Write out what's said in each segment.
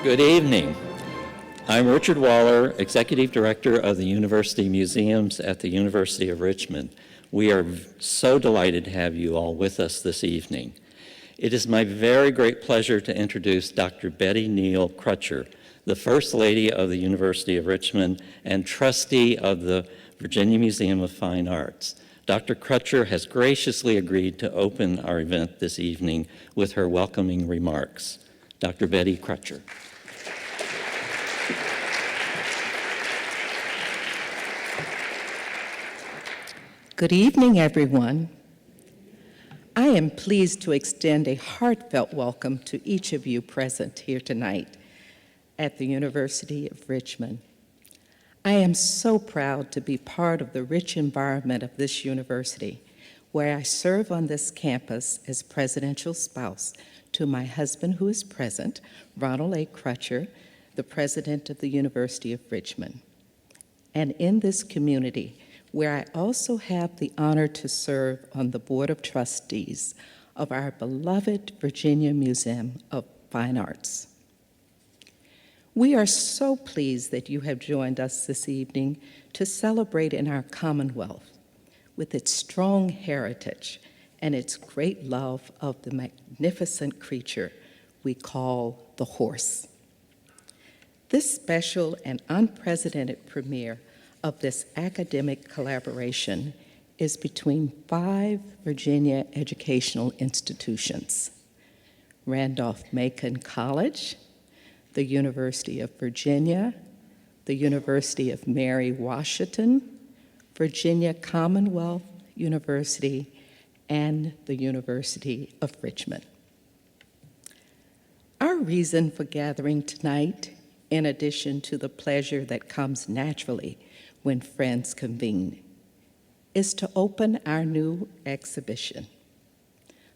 Good evening. I'm Richard Waller, Executive Director of the University Museums at the University of Richmond. We are so delighted to have you all with us this evening. It is my very great pleasure to introduce Dr. Betty Neal Crutcher, the First Lady of the University of Richmond and trustee of the Virginia Museum of Fine Arts. Dr. Crutcher has graciously agreed to open our event this evening with her welcoming remarks. Dr. Betty Crutcher. Good evening, everyone. I am pleased to extend a heartfelt welcome to each of you present here tonight at the University of Richmond. I am so proud to be part of the rich environment of this university, where I serve on this campus as presidential spouse to my husband, who is present, Ronald A. Crutcher, the president of the University of Richmond. And in this community, where I also have the honor to serve on the Board of Trustees of our beloved Virginia Museum of Fine Arts. We are so pleased that you have joined us this evening to celebrate in our Commonwealth with its strong heritage and its great love of the magnificent creature we call the horse. This special and unprecedented premiere of this academic collaboration is between 5 Virginia educational institutions: Randolph-Macon College, the University of Virginia, the University of Mary Washington, Virginia Commonwealth University, and the University of Richmond. Our reason for gathering tonight, in addition to the pleasure that comes naturally when friends convene, is to open our new exhibition,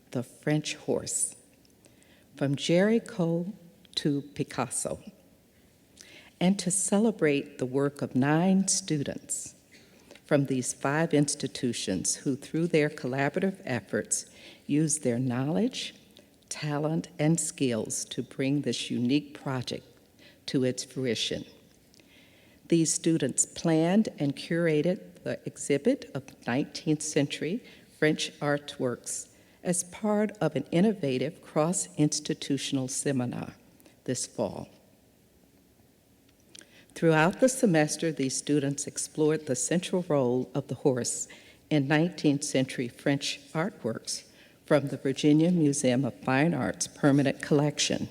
The French Horse, from Géricault to Picasso, and to celebrate the work of 9 students from these 5 institutions who, through their collaborative efforts, use their knowledge, talent, and skills to bring this unique project to its fruition. These students planned and curated the exhibit of 19th century French artworks as part of an innovative cross-institutional seminar this fall. Throughout the semester, these students explored the central role of the horse in 19th century French artworks from the Virginia Museum of Fine Arts permanent collection.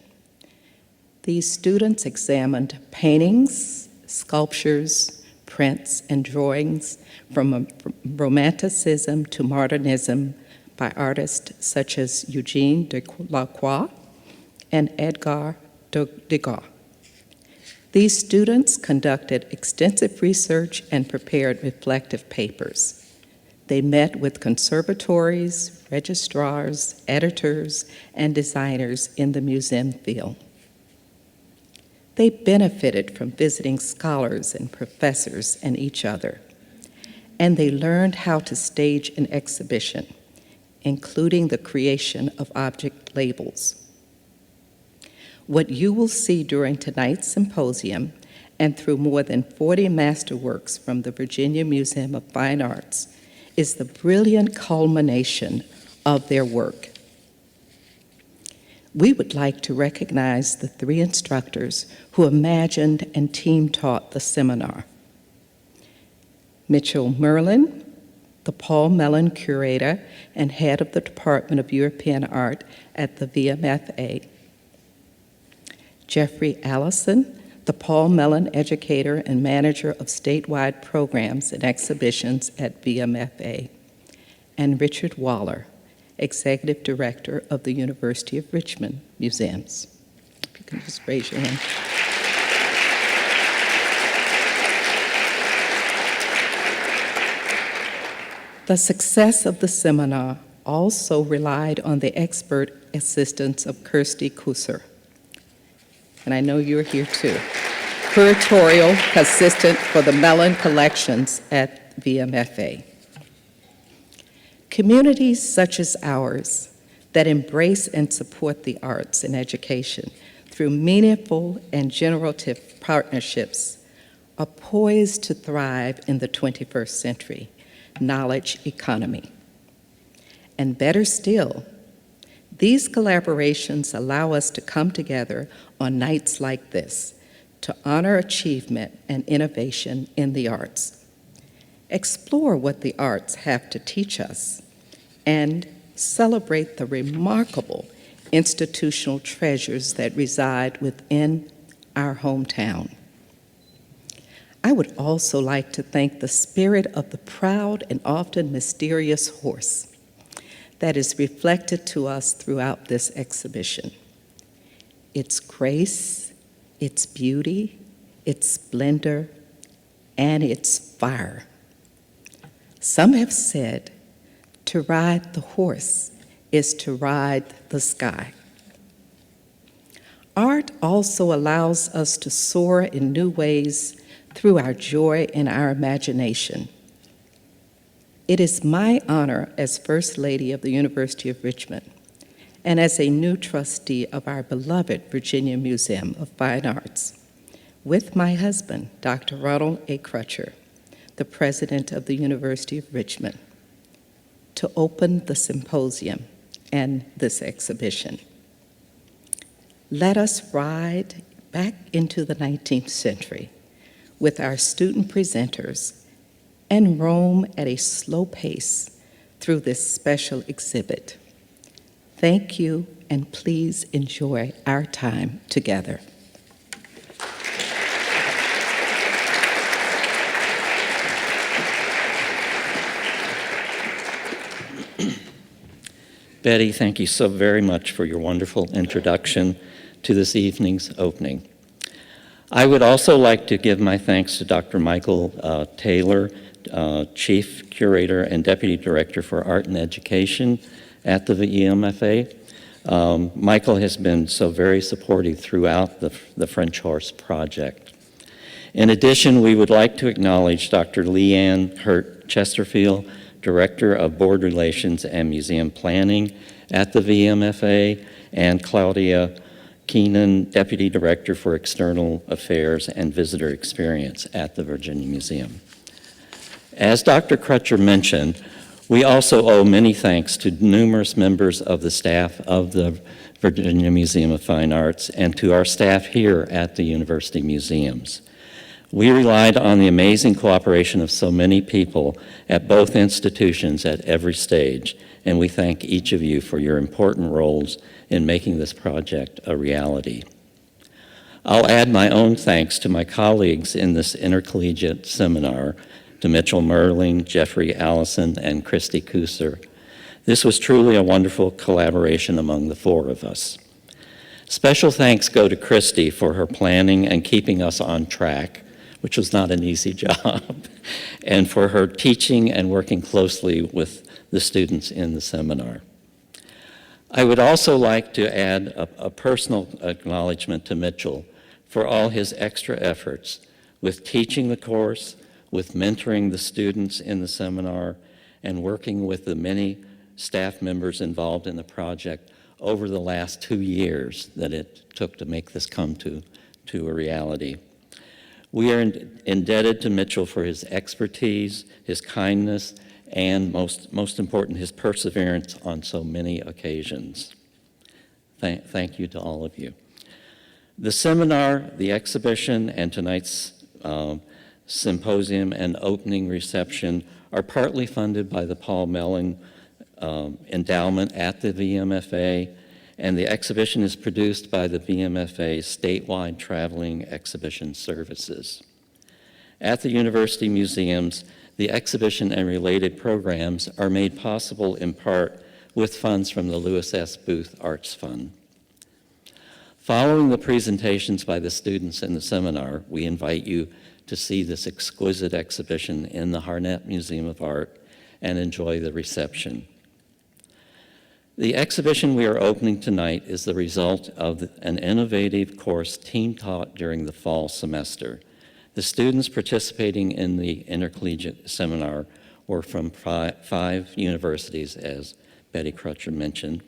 These students examined paintings, sculptures, prints, and drawings from Romanticism to modernism by artists such as Eugene Delacroix and Edgar Degas. These students conducted extensive research and prepared reflective papers. They met with conservatories, registrars, editors, and designers in the museum field. They benefited from visiting scholars and professors and each other, and they learned how to stage an exhibition, including the creation of object labels. What you will see during tonight's symposium and through more than 40 masterworks from the Virginia Museum of Fine Arts is the brilliant culmination of their work. We would like to recognize the 3 instructors who imagined and team-taught the seminar. Mitchell Merling, the Paul Mellon Curator and head of the Department of European Art at the VMFA. Jeffrey Allison, the Paul Mellon Educator and Manager of Statewide Programs and Exhibitions at VMFA. And Richard Waller, Executive Director of the University of Richmond Museums. If you can just raise your hand. The success of the seminar also relied on the expert assistance of Kirsty Kusser. And I know you're here too. Curatorial assistant for the Mellon collections at VMFA. Communities such as ours that embrace and support the arts and education through meaningful and generative partnerships, are poised to thrive in the 21st century knowledge economy. And better still, these collaborations allow us to come together on nights like this to honor achievement and innovation in the arts, explore what the arts have to teach us, and celebrate the remarkable institutional treasures that reside within our hometown. I would also like to thank the spirit of the proud and often mysterious horse that is reflected to us throughout this exhibition. Its grace, its beauty, its splendor, and its fire. Some have said to ride the horse is to ride the sky. Art also allows us to soar in new ways through our joy and our imagination. It is my honor as First Lady of the University of Richmond and as a new trustee of our beloved Virginia Museum of Fine Arts, with my husband, Dr. Ronald A. Crutcher, the president of the University of Richmond, to open the symposium and this exhibition. Let us ride back into the 19th century with our student presenters and roam at a slow pace through this special exhibit. Thank you, and please enjoy our time together. Betty, thank you so very much for your wonderful introduction to this evening's opening. I would also like to give my thanks to Dr. Michael Taylor, Chief Curator and Deputy Director for Art and Education at the VMFA. Michael has been so very supportive throughout the French Horse Project. In addition, we would like to acknowledge Dr. Leanne Hurt Chesterfield, Director of Board Relations and Museum Planning at the VMFA, and Claudia Keenan, Deputy Director for External Affairs and Visitor Experience at the Virginia Museum. As Dr. Crutcher mentioned, we also owe many thanks to numerous members of the staff of the Virginia Museum of Fine Arts and to our staff here at the University Museums. We relied on the amazing cooperation of so many people at both institutions at every stage, and we thank each of you for your important roles in making this project a reality. I'll add my own thanks to my colleagues in this intercollegiate seminar, to Mitchell Merling, Jeffrey Allison, and Christy Kusser. This was truly a wonderful collaboration among the four of us. Special thanks go to Christy for her planning and keeping us on track, which was not an easy job, and for her teaching and working closely with the students in the seminar. I would also like to add a personal acknowledgement to Mitchell for all his extra efforts with teaching the course, with mentoring the students in the seminar, and working with the many staff members involved in the project over the last 2 years that it took to make this come to a reality. We are indebted to Mitchell for his expertise, his kindness, and most important, his perseverance on so many occasions. Thank you to all of you. The seminar, the exhibition, and tonight's symposium and opening reception are partly funded by the Paul Mellon Endowment at the VMFA, and the exhibition is produced by the VMFA's Statewide Traveling Exhibition Services. At the University Museums, the exhibition and related programs are made possible in part with funds from the Lewis S. Booth Arts Fund. Following the presentations by the students in the seminar, we invite you to see this exquisite exhibition in the Harnett Museum of Art and enjoy the reception. The exhibition we are opening tonight is the result of an innovative course team taught during the fall semester. The students participating in the intercollegiate seminar were from five universities, as Betty Crutcher mentioned.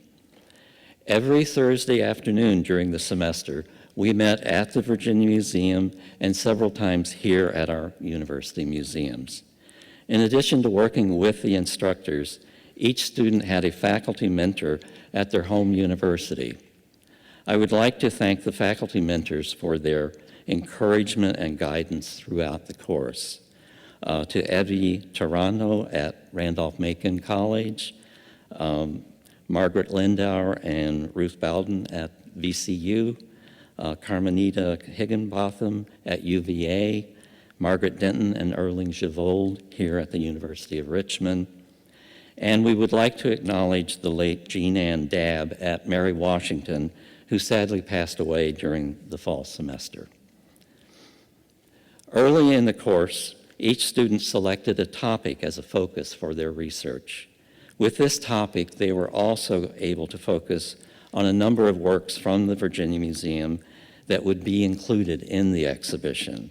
Every Thursday afternoon during the semester, We met at the Virginia Museum and several times here at our university museums. In addition to working with the instructors, each student had a faculty mentor at their home university. I would like to thank the faculty mentors for their encouragement and guidance throughout the course. To Evie Tarano at Randolph-Macon College, Margaret Lindauer and Ruth Bowden at VCU, Carmenita Higginbotham at UVA, Margaret Denton and Erling Javold here at the University of Richmond. And we would like to acknowledge the late Jean Ann Dabb at Mary Washington, who sadly passed away during the fall semester. Early in the course, each student selected a topic as a focus for their research. With this topic, they were also able to focus on a number of works from the Virginia Museum that would be included in the exhibition.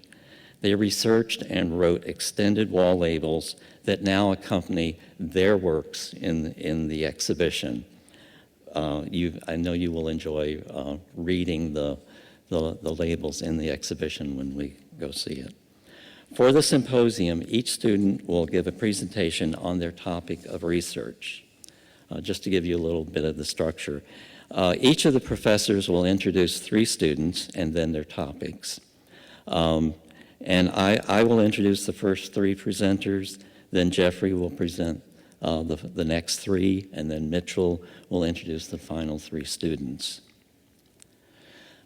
They researched and wrote extended wall labels that now accompany their works in the exhibition. I know you will enjoy reading the labels in the exhibition when we go see it. For the symposium, each student will give a presentation on their topic of research. Just to give you a little bit of the structure. Each of the professors will introduce 3 students and then their topics. And I will introduce the first 3 presenters, then Jeffrey will present the next 3, and then Mitchell will introduce the final 3 students.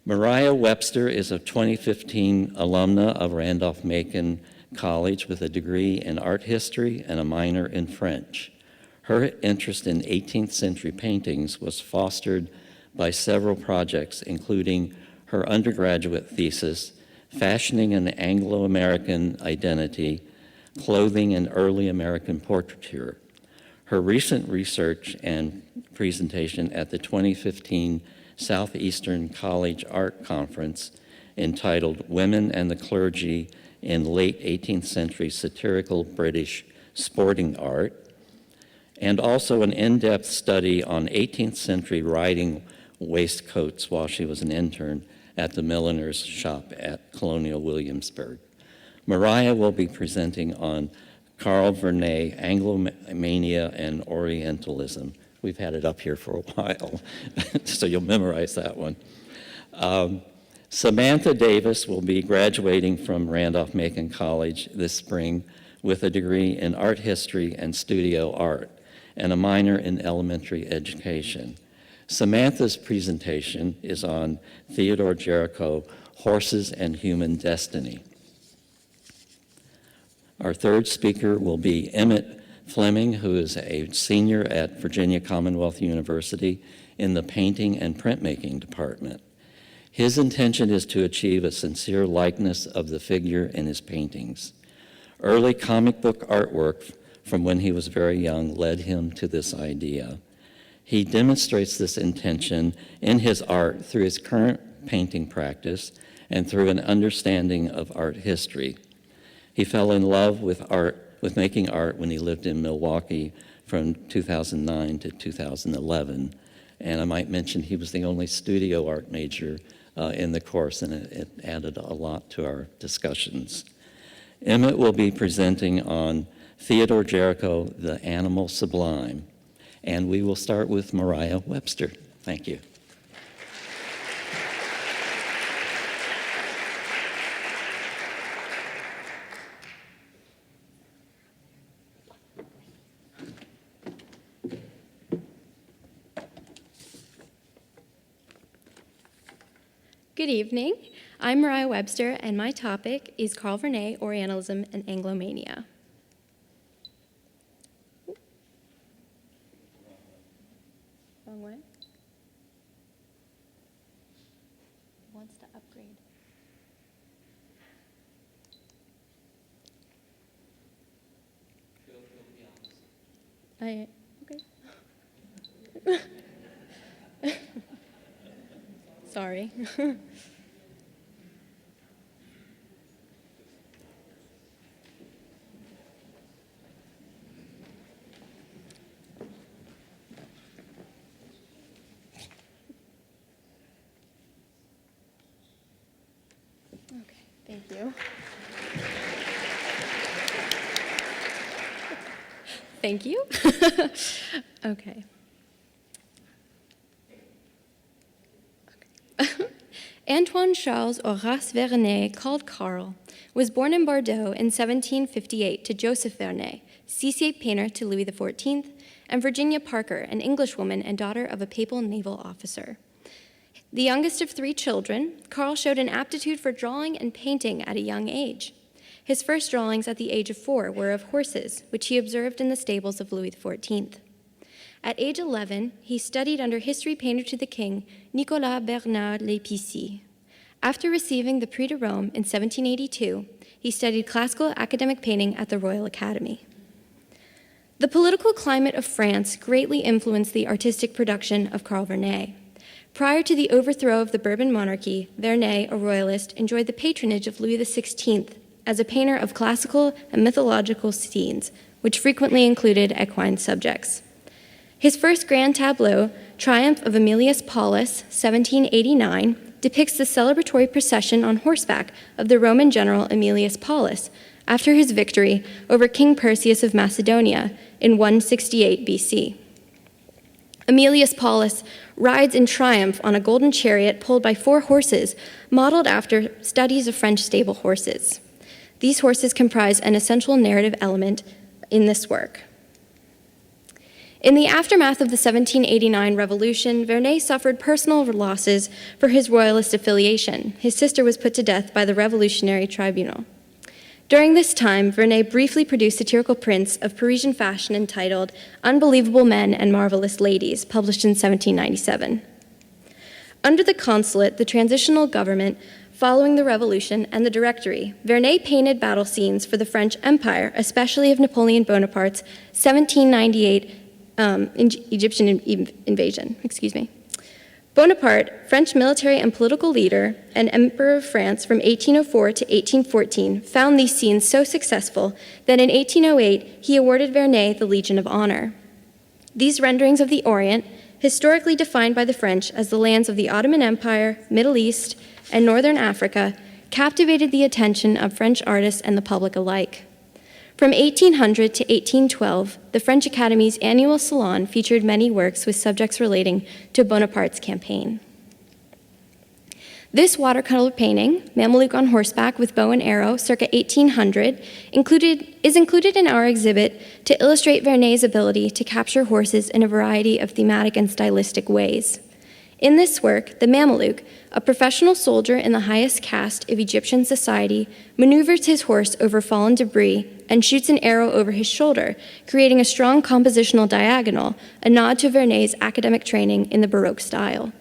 Mariah Webster is a 2015 alumna of Randolph-Macon College with a degree in art history and a minor in French. Her interest in 18th century paintings was fostered by several projects, including her undergraduate thesis, Fashioning an Anglo-American Identity, Clothing in Early American Portraiture. Her recent research and presentation at the 2015 Southeastern College Art Conference, entitled Women and the Clergy in Late 18th Century Satirical British Sporting Art, and also an in-depth study on 18th century riding waistcoats while she was an intern at the milliner's shop at Colonial Williamsburg. Mariah will be presenting on Carl Vernet, Anglomania and Orientalism. We've had it up here for a while, so you'll memorize that one. Samantha Davis will be graduating from Randolph-Macon College this spring with a degree in art history and studio art and a minor in elementary education. Samantha's presentation is on Theodore Géricault, Horses and Human Destiny. Our third speaker will be Emmett Fleming, who is a senior at Virginia Commonwealth University in the painting and printmaking department. His intention is to achieve a sincere likeness of the figure in his paintings. Early comic book artwork from when he was very young led him to this idea. He demonstrates this intention in his art through his current painting practice and through an understanding of art history. He fell in love with making art when he lived in Milwaukee from 2009 to 2011. And I might mention he was the only studio art major in the course, and it added a lot to our discussions. Emmett will be presenting on Theodore Géricault, The Animal Sublime. And we will start with Mariah Webster. Thank you. Good evening. I'm Mariah Webster, and my topic is Carl Vernet, Orientalism, and Anglomania. Wrong way? Wants to upgrade. Okay. Sorry. Thank you. Thank you. Okay. Antoine Charles Horace Vernet, called Carl, was born in Bordeaux in 1758 to Joseph Vernet, seascape painter to Louis XIV, and Virginia Parker, an Englishwoman and daughter of a papal naval officer. The youngest of 3 children, Carl showed an aptitude for drawing and painting at a young age. His first drawings at the age of 4 were of horses, which he observed in the stables of Louis XIV. At age 11, he studied under history painter to the king, Nicolas Bernard Lépicié. After receiving the Prix de Rome in 1782, he studied classical academic painting at the Royal Academy. The political climate of France greatly influenced the artistic production of Carl Vernet. Prior to the overthrow of the Bourbon monarchy, Vernet, a royalist, enjoyed the patronage of Louis XVI as a painter of classical and mythological scenes, which frequently included equine subjects. His first grand tableau, Triumph of Aemilius Paulus, 1789, depicts the celebratory procession on horseback of the Roman general Aemilius Paulus after his victory over King Perseus of Macedonia in 168 BC. Aemilius Paulus rides in triumph on a golden chariot pulled by 4 horses, modeled after studies of French stable horses. These horses comprise an essential narrative element in this work. In the aftermath of the 1789 revolution, Vernet suffered personal losses for his royalist affiliation. His sister was put to death by the Revolutionary Tribunal. During this time, Vernet briefly produced satirical prints of Parisian fashion entitled Unbelievable Men and Marvelous Ladies, published in 1797. Under the consulate, the transitional government following the revolution, and the Directory, Vernet painted battle scenes for the French Empire, especially of Napoleon Bonaparte's 1798 Egyptian invasion. Bonaparte, French military and political leader and Emperor of France from 1804 to 1814, found these scenes so successful that in 1808 he awarded Vernet the Legion of Honor. These renderings of the Orient, historically defined by the French as the lands of the Ottoman Empire, Middle East, and Northern Africa, captivated the attention of French artists and the public alike. From 1800 to 1812, the French Academy's annual salon featured many works with subjects relating to Bonaparte's campaign. This watercolor painting, Mameluke on Horseback with Bow and Arrow, circa 1800, is included in our exhibit to illustrate Vernet's ability to capture horses in a variety of thematic and stylistic ways. In this work, the Mameluke, a professional soldier in the highest caste of Egyptian society, maneuvers his horse over fallen debris and shoots an arrow over his shoulder, creating a strong compositional diagonal, a nod to Vernet's academic training in the Baroque style.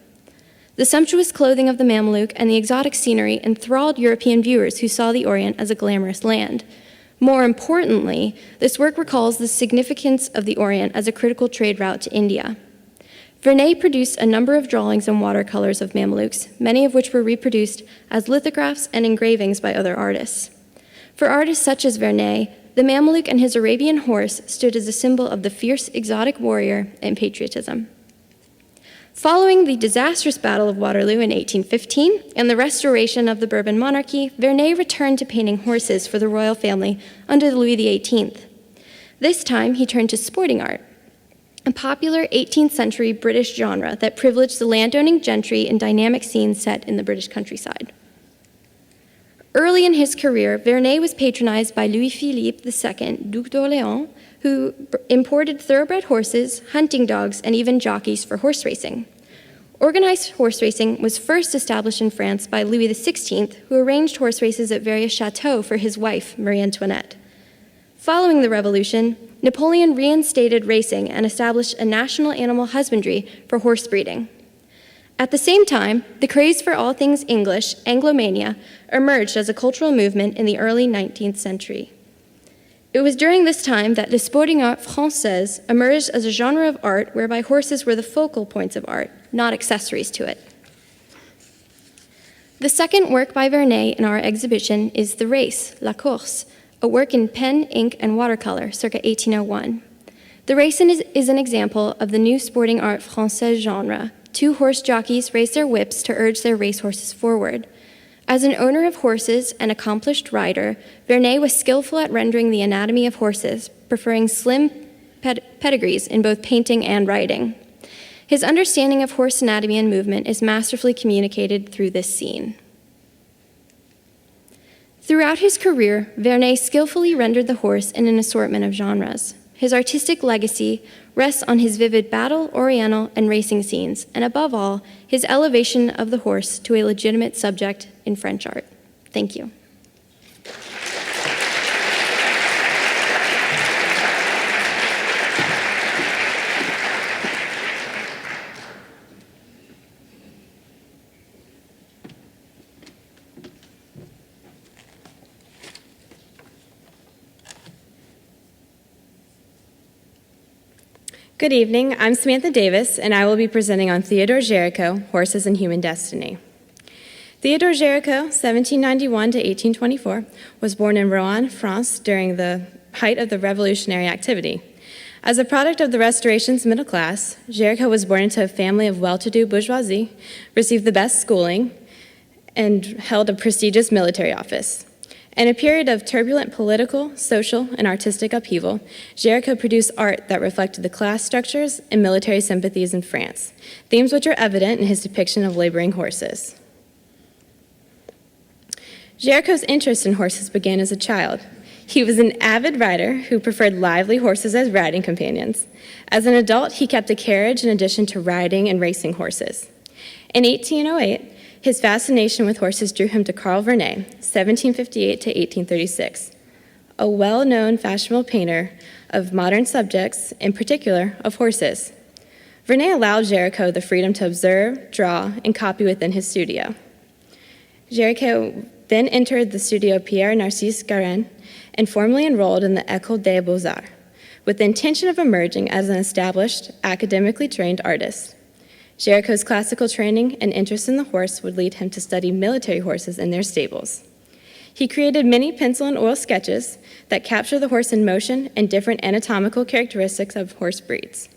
The sumptuous clothing of the Mameluke and the exotic scenery enthralled European viewers who saw the Orient as a glamorous land. More importantly, this work recalls the significance of the Orient as a critical trade route to India. Vernet produced a number of drawings and watercolors of Mamelukes, many of which were reproduced as lithographs and engravings by other artists. For artists such as Vernet, the Mameluke and his Arabian horse stood as a symbol of the fierce, exotic warrior and patriotism. Following the disastrous Battle of Waterloo in 1815 and the restoration of the Bourbon monarchy, Vernet returned to painting horses for the royal family under Louis XVIII. This time, he turned to sporting art, a popular 18th century British genre that privileged the landowning gentry in dynamic scenes set in the British countryside. Early in his career, Vernet was patronized by Louis-Philippe II, Duc d'Orléans, who imported thoroughbred horses, hunting dogs, and even jockeys for horse racing. Organized horse racing was first established in France by Louis XVI, who arranged horse races at various chateaux for his wife, Marie Antoinette. Following the Revolution, Napoleon reinstated racing and established a national animal husbandry for horse breeding. At the same time, the craze for all things English, Anglomania, emerged as a cultural movement in the early 19th century. It was during this time that le sporting art française emerged as a genre of art whereby horses were the focal points of art, not accessories to it. The second work by Vernet in our exhibition is The Race, La Course, a work in pen, ink, and watercolor, circa 1801. The Race is an example of the new sporting art française genre. Two horse jockeys raise their whips to urge their racehorses forward. As an owner of horses and accomplished rider, Vernet was skillful at rendering the anatomy of horses, preferring slim pedigrees in both painting and writing. His understanding of horse anatomy and movement is masterfully communicated through this scene. Throughout his career, Vernet skillfully rendered the horse in an assortment of genres. His artistic legacy rests on his vivid battle, oriental, and racing scenes, and above all, his elevation of the horse to a legitimate subject in French art. Thank you. Good evening, I'm Samantha Davis, and I will be presenting on Theodore Géricault, Horses and Human Destiny. Theodore Géricault, 1791 to 1824, was born in Rouen, France, during the height of the revolutionary activity. As a product of the Restoration's middle class, Géricault was born into a family of well-to-do bourgeoisie, received the best schooling, and held a prestigious military office. In a period of turbulent political, social, and artistic upheaval, Géricault produced art that reflected the class structures and military sympathies in France, themes which are evident in his depiction of laboring horses. Géricault's interest in horses began as a child. He was an avid rider who preferred lively horses as riding companions. As an adult, he kept a carriage in addition to riding and racing horses. In 1808, his fascination with horses drew him to Carl Vernet, 1758 to 1836, a well-known fashionable painter of modern subjects, in particular of horses. Vernet allowed Géricault the freedom to observe, draw, and copy within his studio. Géricault then entered the studio Pierre Narcisse Guérin and formally enrolled in the École des Beaux-Arts, with the intention of emerging as an established, academically trained artist. Géricault's classical training and interest in the horse would lead him to study military horses in their stables. He created many pencil and oil sketches that capture the horse in motion and different anatomical characteristics of horse breeds.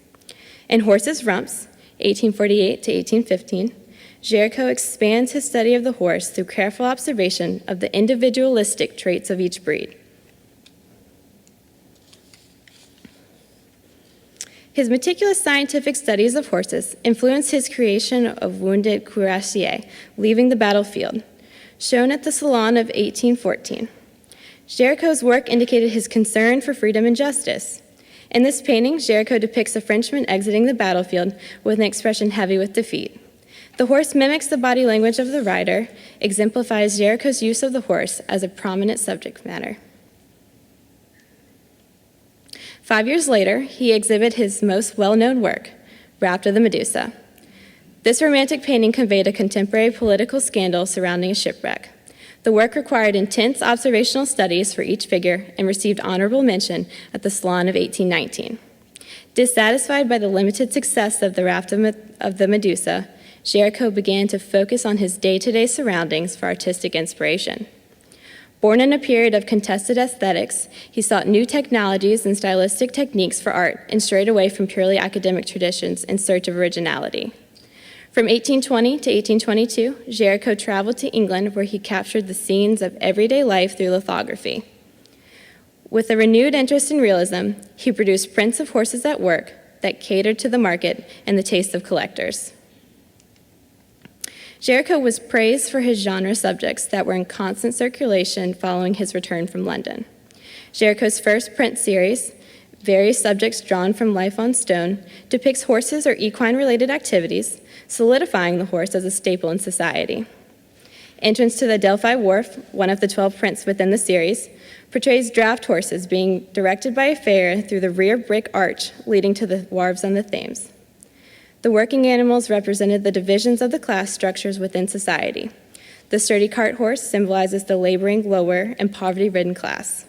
In Horses' Rumps, 1848 to 1815, Géricault expands his study of the horse through careful observation of the individualistic traits of each breed. His meticulous scientific studies of horses influenced his creation of Wounded Cuirassier, leaving the battlefield, shown at the Salon of 1814. Géricault's work indicated his concern for freedom and justice. In this painting, Géricault depicts a Frenchman exiting the battlefield with an expression heavy with defeat. The horse mimics the body language of the rider, exemplifies Géricault's use of the horse as a prominent subject matter. 5 years later, he exhibited his most well-known work, Raft of the Medusa. This romantic painting conveyed a contemporary political scandal surrounding a shipwreck. The work required intense observational studies for each figure and received honorable mention at the Salon of 1819. Dissatisfied by the limited success of the Raft of the Medusa, Géricault began to focus on his day-to-day surroundings for artistic inspiration. Born in a period of contested aesthetics, he sought new technologies and stylistic techniques for art and strayed away from purely academic traditions in search of originality. From 1820 to 1822, Géricault traveled to England where he captured the scenes of everyday life through lithography. With a renewed interest in realism, he produced prints of horses at work that catered to the market and the taste of collectors. Géricault was praised for his genre subjects that were in constant circulation following his return from London. Géricault's first print series, Various Subjects Drawn from Life on Stone, depicts horses or equine-related activities, solidifying the horse as a staple in society. Entrance to the Delphi Wharf, one of the 12 prints within the series, portrays draft horses being directed by a farrier through the rear brick arch leading to the wharves on the Thames. The working animals represented the divisions of the class structures within society. The sturdy cart horse symbolizes the laboring, lower, and poverty-ridden class.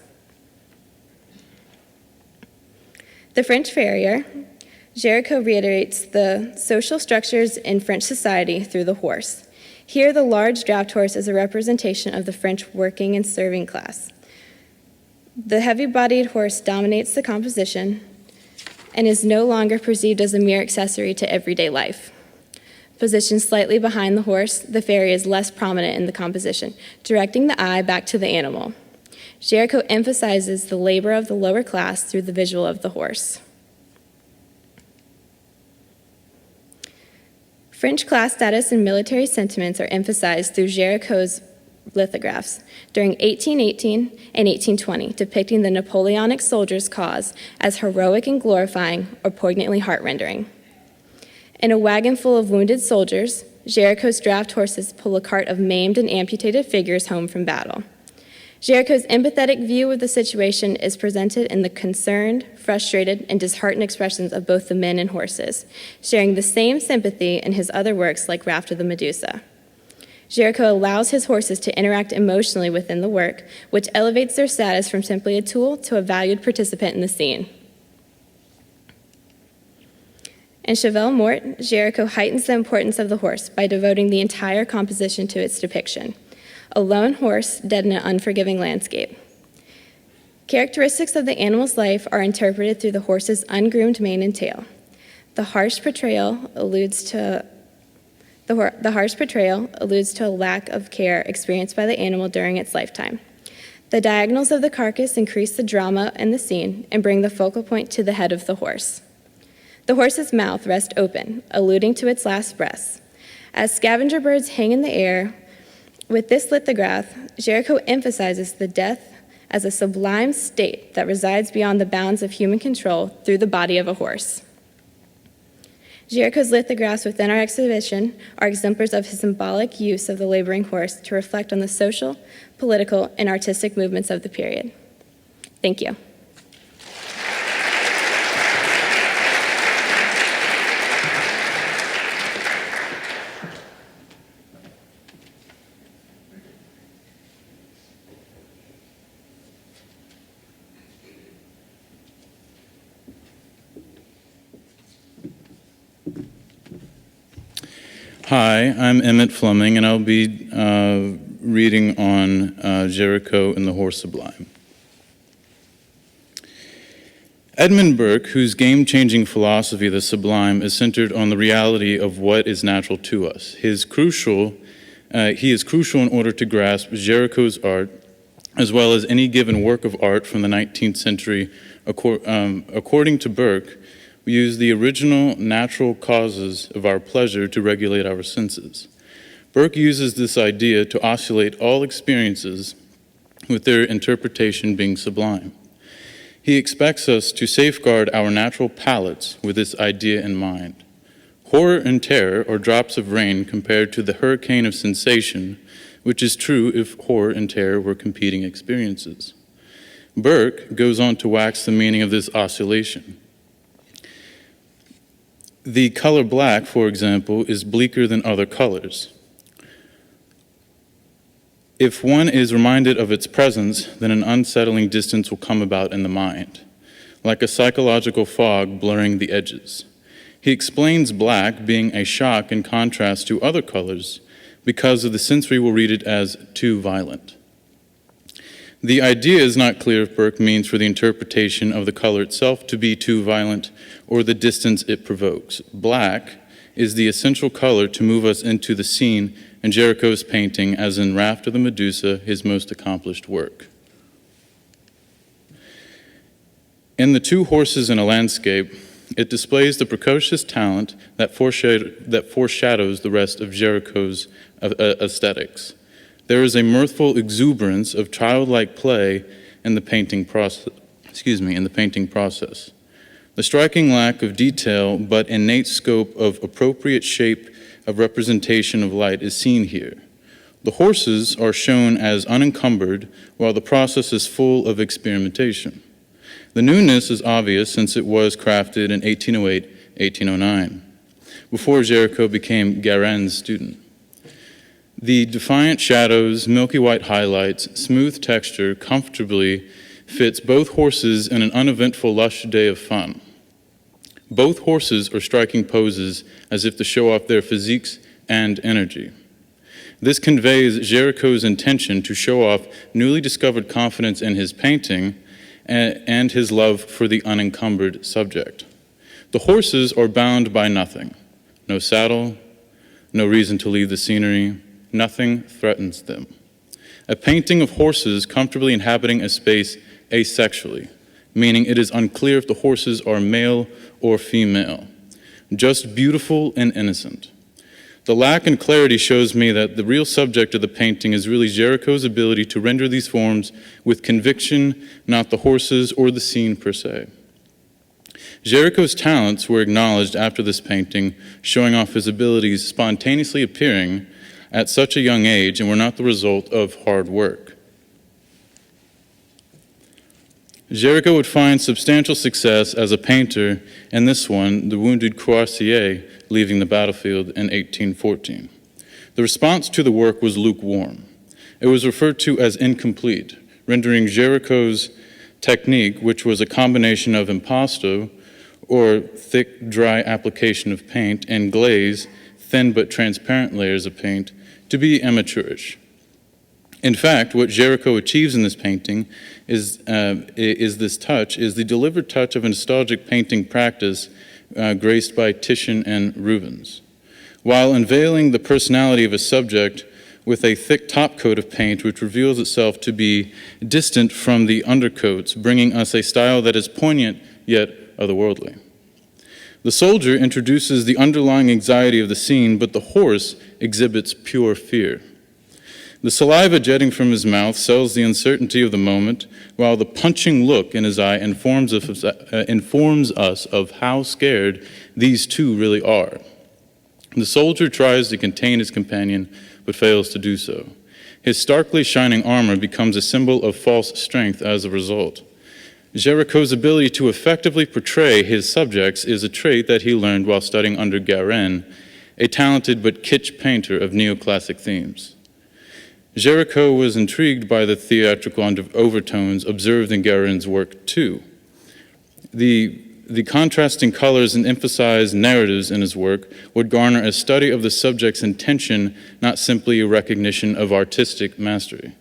The French farrier, Géricault reiterates the social structures in French society through the horse. Here, the large draft horse is a representation of the French working and serving class. The heavy-bodied horse dominates the composition and is no longer perceived as a mere accessory to everyday life. Positioned slightly behind the horse, the fairy is less prominent in the composition, directing the eye back to the animal. Géricault emphasizes the labor of the lower class through the visual of the horse. French class status and military sentiments are emphasized through Géricault's lithographs during 1818 and 1820, depicting the Napoleonic soldier's cause as heroic and glorifying or poignantly heart-rendering. In a wagon full of wounded soldiers, Géricault's draft horses pull a cart of maimed and amputated figures home from battle. Géricault's empathetic view of the situation is presented in the concerned, frustrated, and disheartened expressions of both the men and horses, sharing the same sympathy in his other works like Raft of the Medusa. Géricault allows his horses to interact emotionally within the work, which elevates their status from simply a tool to a valued participant in the scene. In Cheval Mort, Géricault heightens the importance of the horse by devoting the entire composition to its depiction. A lone horse dead in an unforgiving landscape. Characteristics of the animal's life are interpreted through the horse's ungroomed mane and tail. The harsh portrayal alludes to a lack of care experienced by the animal during its lifetime. The diagonals of the carcass increase the drama in the scene and bring the focal point to the head of the horse. The horse's mouth rests open, alluding to its last breaths. As scavenger birds hang in the air, with this lithograph, Géricault emphasizes the death as a sublime state that resides beyond the bounds of human control through the body of a horse. Géricault's lithographs within our exhibition are exemplars of his symbolic use of the laboring horse to reflect on the social, political, and artistic movements of the period. Thank you. Hi, I'm Emmett Fleming, and I'll be reading on Géricault and the Horse Sublime. Edmund Burke, whose game-changing philosophy, the sublime, is centered on the reality of what is natural to us. He is crucial in order to grasp Géricault's art, as well as any given work of art from the 19th century. According to Burke, we use the original natural causes of our pleasure to regulate our senses. Burke uses this idea to oscillate all experiences, with their interpretation being sublime. He expects us to safeguard our natural palates with this idea in mind. Horror and terror are drops of rain compared to the hurricane of sensation, which is true if horror and terror were competing experiences. Burke goes on to wax the meaning of this oscillation. The color black, for example, is bleaker than other colors. If one is reminded of its presence, then an unsettling distance will come about in the mind, like a psychological fog blurring the edges. He explains black being a shock in contrast to other colors because of the sensory will read it as too violent. The idea is not clear if Burke means for the interpretation of the color itself to be too violent or the distance it provokes. Black is the essential color to move us into the scene in Géricault's painting, as in Raft of the Medusa, his most accomplished work. In The Two Horses in a Landscape, it displays the precocious talent that foreshadows the rest of Géricault's aesthetics. There is a mirthful exuberance of childlike play in the painting process. The striking lack of detail but innate scope of appropriate shape of representation of light is seen here. The horses are shown as unencumbered while the process is full of experimentation. The newness is obvious since it was crafted in 1808-1809, before Géricault became Guérin's student. The defiant shadows, milky white highlights, smooth texture comfortably fits both horses in an uneventful lush day of fun. Both horses are striking poses as if to show off their physiques and energy. This conveys Géricault's intention to show off newly discovered confidence in his painting and his love for the unencumbered subject. The horses are bound by nothing, no saddle, no reason to leave the scenery, nothing threatens them. A painting of horses comfortably inhabiting a space asexually, meaning it is unclear if the horses are male or female, just beautiful and innocent. The lack in clarity shows me that the real subject of the painting is really Géricault's ability to render these forms with conviction, not the horses or the scene per se. Géricault's talents were acknowledged after this painting, showing off his abilities spontaneously appearing at such a young age and were not the result of hard work. Géricault would find substantial success as a painter in this one, The Wounded Cuirassier, leaving the battlefield in 1814. The response to the work was lukewarm. It was referred to as incomplete, rendering Géricault's technique, which was a combination of impasto, or thick, dry application of paint, and glaze, thin but transparent layers of paint, to be amateurish. In fact, what Géricault achieves in this painting is the deliberate touch of a nostalgic painting practice graced by Titian and Rubens. While unveiling the personality of a subject with a thick top coat of paint which reveals itself to be distant from the undercoats, bringing us a style that is poignant yet otherworldly. The soldier introduces the underlying anxiety of the scene, but the horse exhibits pure fear. The saliva jetting from his mouth sells the uncertainty of the moment, while the punching look in his eye informs us of how scared these two really are. The soldier tries to contain his companion, but fails to do so. His starkly shining armor becomes a symbol of false strength as a result. Géricault's ability to effectively portray his subjects is a trait that he learned while studying under Guérin, a talented but kitsch painter of neoclassic themes. Géricault was intrigued by the theatrical overtones observed in Guérin's work too. The contrasting colors and emphasized narratives in his work would garner a study of the subject's intention, not simply a recognition of artistic mastery.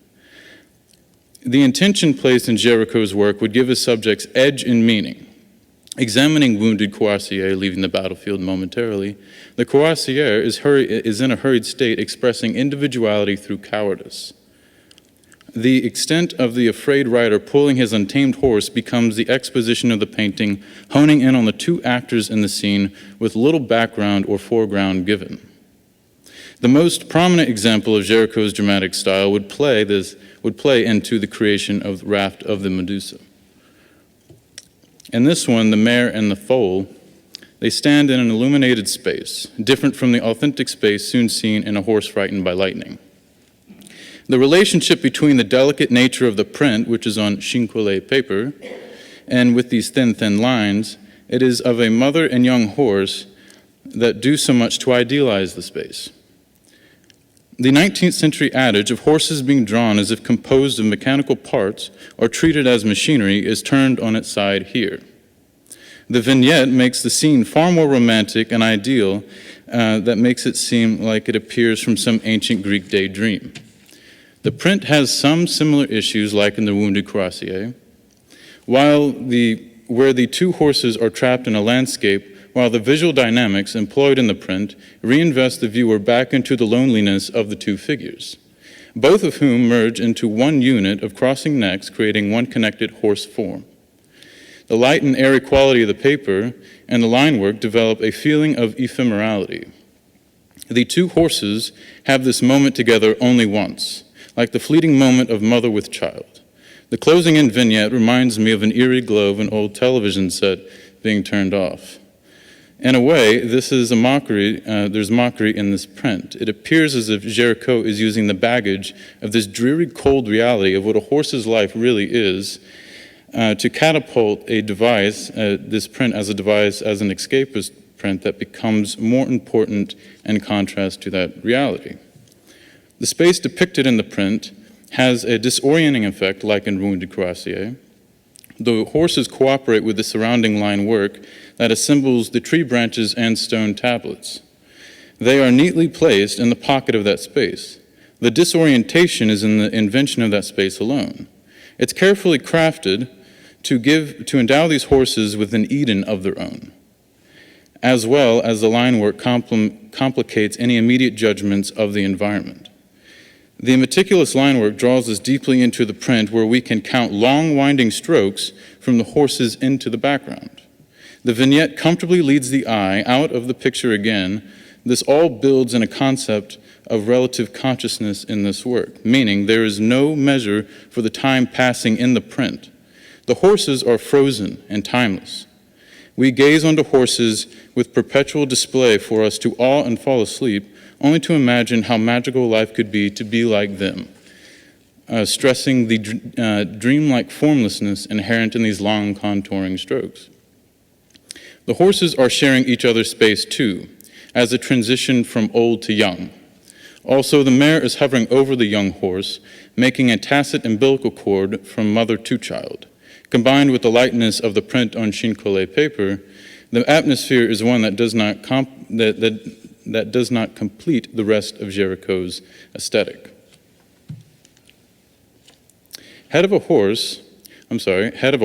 The intention placed in Géricault's work would give his subjects edge and meaning. Examining Wounded Cuirassier leaving the battlefield momentarily, the Cuirassier is in a hurried state expressing individuality through cowardice. The extent of the afraid rider pulling his untamed horse becomes the exposition of the painting, honing in on the two actors in the scene with little background or foreground given. The most prominent example of Géricault's dramatic style would play into the creation of Raft of the Medusa. In this one, the mare and the foal, they stand in an illuminated space, different from the authentic space soon seen in a horse frightened by lightning. The relationship between the delicate nature of the print, which is on chinquelé paper, and with these thin lines, it is of a mother and young horse that do so much to idealize the space. The 19th century adage of horses being drawn as if composed of mechanical parts or treated as machinery is turned on its side here. The vignette makes the scene far more romantic and ideal that makes it seem like it appears from some ancient Greek daydream. The print has some similar issues like in The Wounded Cuirassier, where the two horses are trapped in a landscape, while the visual dynamics employed in the print reinvest the viewer back into the loneliness of the two figures, both of whom merge into one unit of crossing necks, creating one connected horse form. The light and airy quality of the paper and the line work develop a feeling of ephemerality. The two horses have this moment together only once, like the fleeting moment of mother with child. The closing in vignette reminds me of an eerie glow of an old television set being turned off. In a way, this is a mockery. There's mockery in this print. It appears as if Géricault is using the baggage of this dreary, cold reality of what a horse's life really is to catapult a device, this print as a device, as an escapist print that becomes more important in contrast to that reality. The space depicted in the print has a disorienting effect like in Wounded Cuirassier. The horses cooperate with the surrounding line work that assembles the tree branches and stone tablets. They are neatly placed in the pocket of that space. The disorientation is in the invention of that space alone. It's carefully crafted to endow these horses with an Eden of their own, as well as the line work complicates any immediate judgments of the environment. The meticulous line work draws us deeply into the print where we can count long winding strokes from the horses into the background. The vignette comfortably leads the eye out of the picture again. This all builds in a concept of relative consciousness in this work, meaning there is no measure for the time passing in the print. The horses are frozen and timeless. We gaze onto horses with perpetual display for us to awe and fall asleep, only to imagine how magical life could be to be like them, stressing the dreamlike formlessness inherent in these long contouring strokes. The horses are sharing each other's space too, as a transition from old to young. Also, the mare is hovering over the young horse, making a tacit umbilical cord from mother to child. Combined with the lightness of the print on chine-collé paper, the atmosphere is one that does not complete the rest of Géricault's aesthetic. Head of a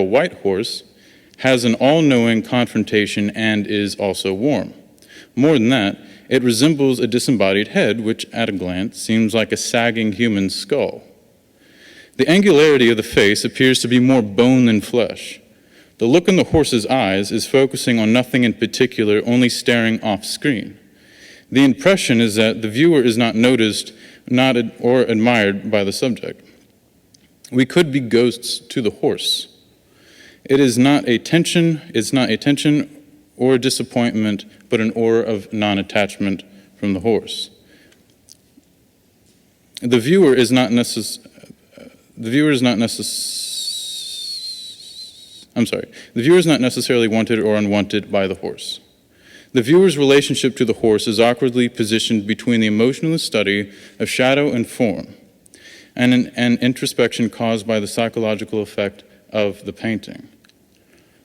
white horse has an all-knowing confrontation and is also warm. More than that, it resembles a disembodied head, which at a glance seems like a sagging human skull. The angularity of the face appears to be more bone than flesh. The look in the horse's eyes is focusing on nothing in particular, only staring off screen. The impression is that the viewer is not noticed, or admired by the subject. We could be ghosts to the horse. It's not a tension or a disappointment, but an aura of non-attachment from the horse. The viewer is not necessarily wanted or unwanted by the horse. The viewer's relationship to the horse is awkwardly positioned between the emotionalist study of shadow and form and an introspection caused by the psychological effect of the painting.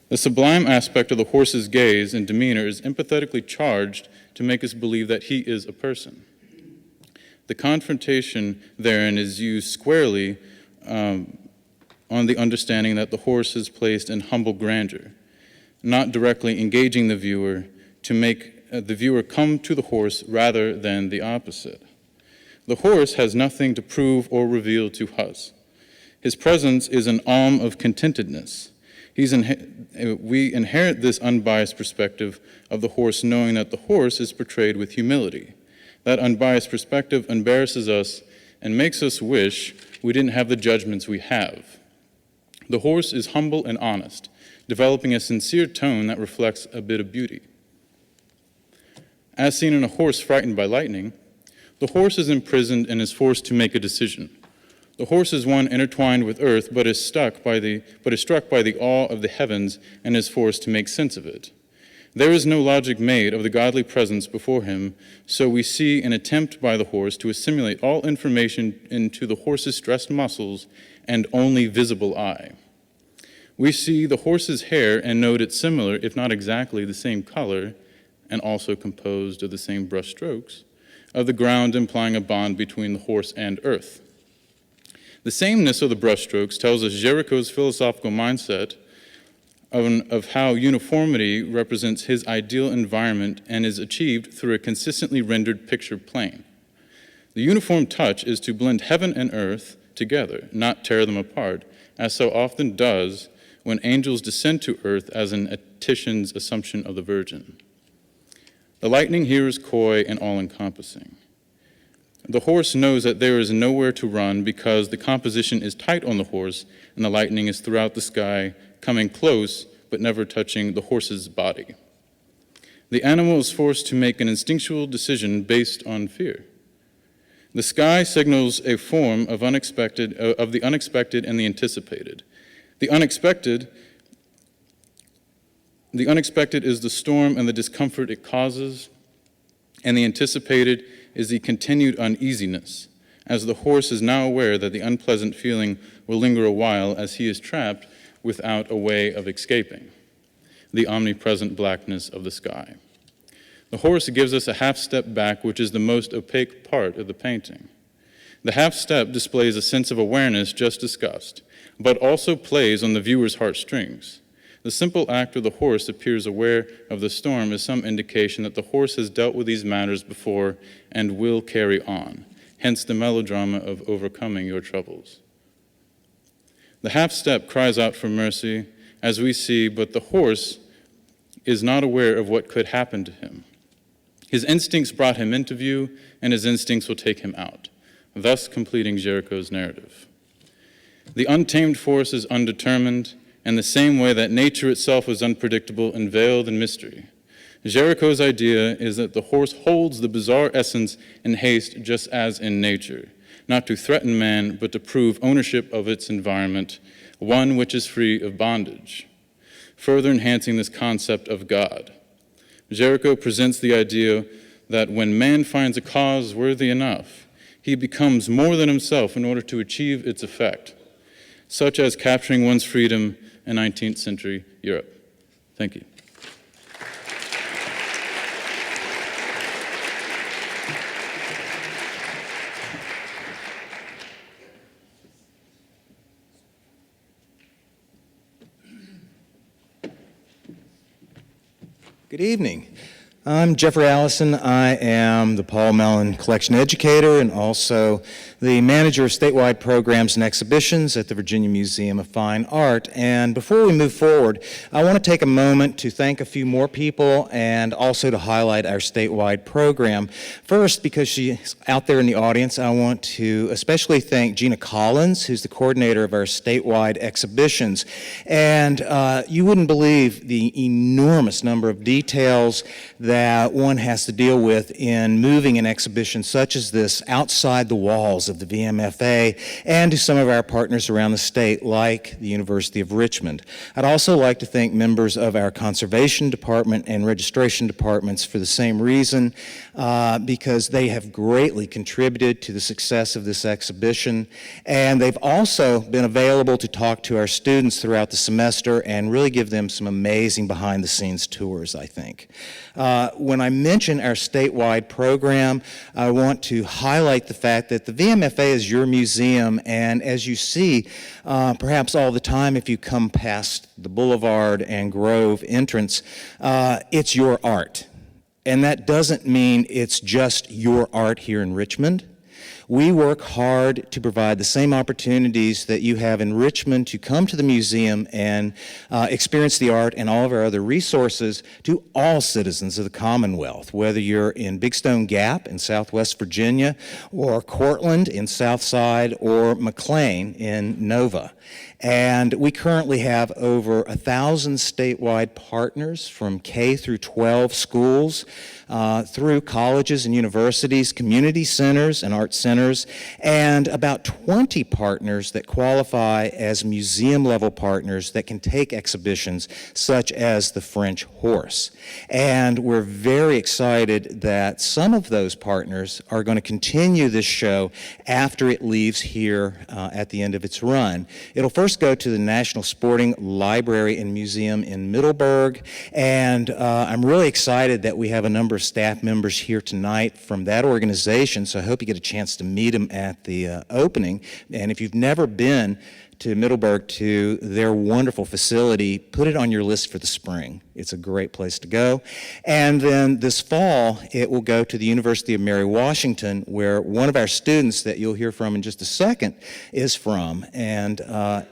The sublime aspect of the horse's gaze and demeanor is empathetically charged to make us believe that he is a person. The confrontation therein is used squarely on the understanding that the horse is placed in humble grandeur, not directly engaging the viewer to make the viewer come to the horse rather than the opposite. The horse has nothing to prove or reveal to us. His presence is an alm of contentedness. We inherit this unbiased perspective of the horse, knowing that the horse is portrayed with humility. That unbiased perspective embarrasses us and makes us wish we didn't have the judgments we have. The horse is humble and honest, developing a sincere tone that reflects a bit of beauty. As seen in A Horse Frightened by Lightning, the horse is imprisoned and is forced to make a decision. The horse is one intertwined with earth, but is struck by the awe of the heavens and is forced to make sense of it. There is no logic made of the godly presence before him, so we see an attempt by the horse to assimilate all information into the horse's stressed muscles and only visible eye. We see the horse's hair and note it's similar, if not exactly the same color, and also composed of the same brush strokes, of the ground implying a bond between the horse and earth. The sameness of the brushstrokes tells us Géricault's philosophical mindset of how uniformity represents his ideal environment and is achieved through a consistently rendered picture plane. The uniform touch is to blend heaven and earth together, not tear them apart, as so often does when angels descend to earth as in Titian's Assumption of the Virgin. The lightning here is coy and all-encompassing. The horse knows that there is nowhere to run because the composition is tight on the horse and the lightning is throughout the sky, coming close but never touching the horse's body. The animal is forced to make an instinctual decision based on fear. The sky signals a form of the unexpected and the anticipated. The unexpected is the storm and the discomfort it causes, and the anticipated is the continued uneasiness, as the horse is now aware that the unpleasant feeling will linger a while as he is trapped without a way of escaping, the omnipresent blackness of the sky. The horse gives us a half step back, which is the most opaque part of the painting. The half step displays a sense of awareness just discussed, but also plays on the viewer's heartstrings. The simple act of the horse appears aware of the storm is some indication that the horse has dealt with these matters before and will carry on, hence the melodrama of overcoming your troubles. The half-step cries out for mercy, as we see, but the horse is not aware of what could happen to him. His instincts brought him into view, and his instincts will take him out, thus completing Géricault's narrative. The untamed force is undetermined, in the same way that nature itself is unpredictable and veiled in mystery. Géricault's idea is that the horse holds the bizarre essence in haste just as in nature, not to threaten man, but to prove ownership of its environment, one which is free of bondage, further enhancing this concept of God. Géricault presents the idea that when man finds a cause worthy enough, he becomes more than himself in order to achieve its effect, such as capturing one's freedom in 19th century Europe. Thank you. Good evening. I'm Jeffrey Allison. I am the Paul Mellon Collection Educator and also the manager of statewide programs and exhibitions at the Virginia Museum of Fine Art. And before we move forward, I want to take a moment to thank a few more people and also to highlight our statewide program. First, because she's out there in the audience, I want to especially thank Gina Collins, who's the coordinator of our statewide exhibitions. And you wouldn't believe the enormous number of details that one has to deal with in moving an exhibition such as this outside the walls of the VMFA and to some of our partners around the state like the University of Richmond. I'd also like to thank members of our conservation department and registration departments for the same reason, because they have greatly contributed to the success of this exhibition, and they've also been available to talk to our students throughout the semester and really give them some amazing behind-the-scenes tours, I think. When I mention our statewide program, I want to highlight the fact that the VMFA is your museum, and as you see, perhaps all the time if you come past the Boulevard and Grove entrance, it's your art. And that doesn't mean it's just your art here in Richmond. We work hard to provide the same opportunities that you have in Richmond to come to the museum and experience the art and all of our other resources to all citizens of the Commonwealth, whether you're in Big Stone Gap in Southwest Virginia, or Cortland in Southside, or McLean in Nova. And we currently have over 1,000 statewide partners from K through 12 schools, through colleges and universities, community centers and art centers, and about 20 partners that qualify as museum-level partners that can take exhibitions such as the French Horse. And we're very excited that some of those partners are going to continue this show after it leaves here at the end of its run. It'll first go to the National Sporting Library and Museum in Middleburg, and I'm really excited that we have a number of staff members here tonight from that organization, so I hope you get a chance to meet them at the opening. And if you've never been to Middleburg to their wonderful facility, put it on your list for the spring. It's a great place to go. And then this fall, it will go to the University of Mary Washington, where one of our students that you'll hear from in just a second is from. And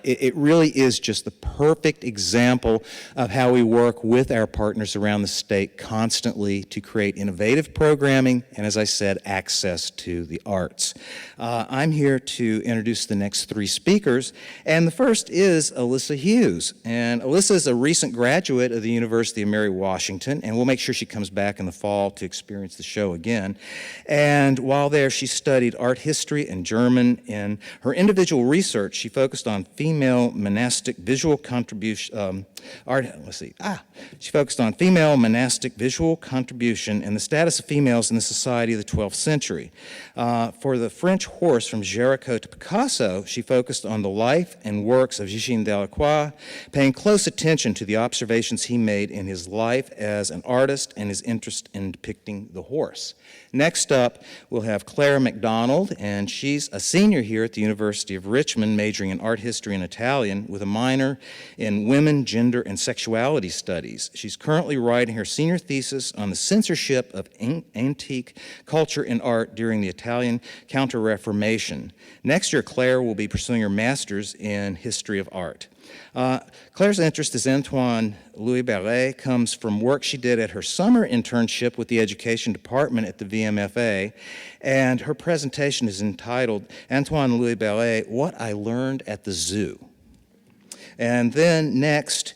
it really is just the perfect example of how we work with our partners around the state constantly to create innovative programming and, as I said, access to the arts. I'm here to introduce the next three speakers, and the first is Alyssa Hughes. And Alyssa is a recent graduate of the University of Mary Washington, and we'll make sure she comes back in the fall to experience the show again. And while there, she studied art history and German. In her individual research, she focused on female monastic visual contribution, she focused on female monastic visual contribution and the status of females in the society of the 12th century. For the French Horse, from Géricault to Picasso, she focused on the life life and works of Eugène Delacroix, paying close attention to the observations he made in his life as an artist and his interest in depicting the horse. Next up, we'll have Claire McDonald, and she's a senior here at the University of Richmond, majoring in art history and Italian with a minor in women, gender, and sexuality studies. She's currently writing her senior thesis on the censorship of antique culture and art during the Italian Counter-Reformation. Next year, Claire will be pursuing her master's in history of art. Claire's interest as Antoine Louis Barré comes from work she did at her summer internship with the education department at the VMFA, and her presentation is entitled Antoine Louis Barré, What I Learned at the Zoo. And then next,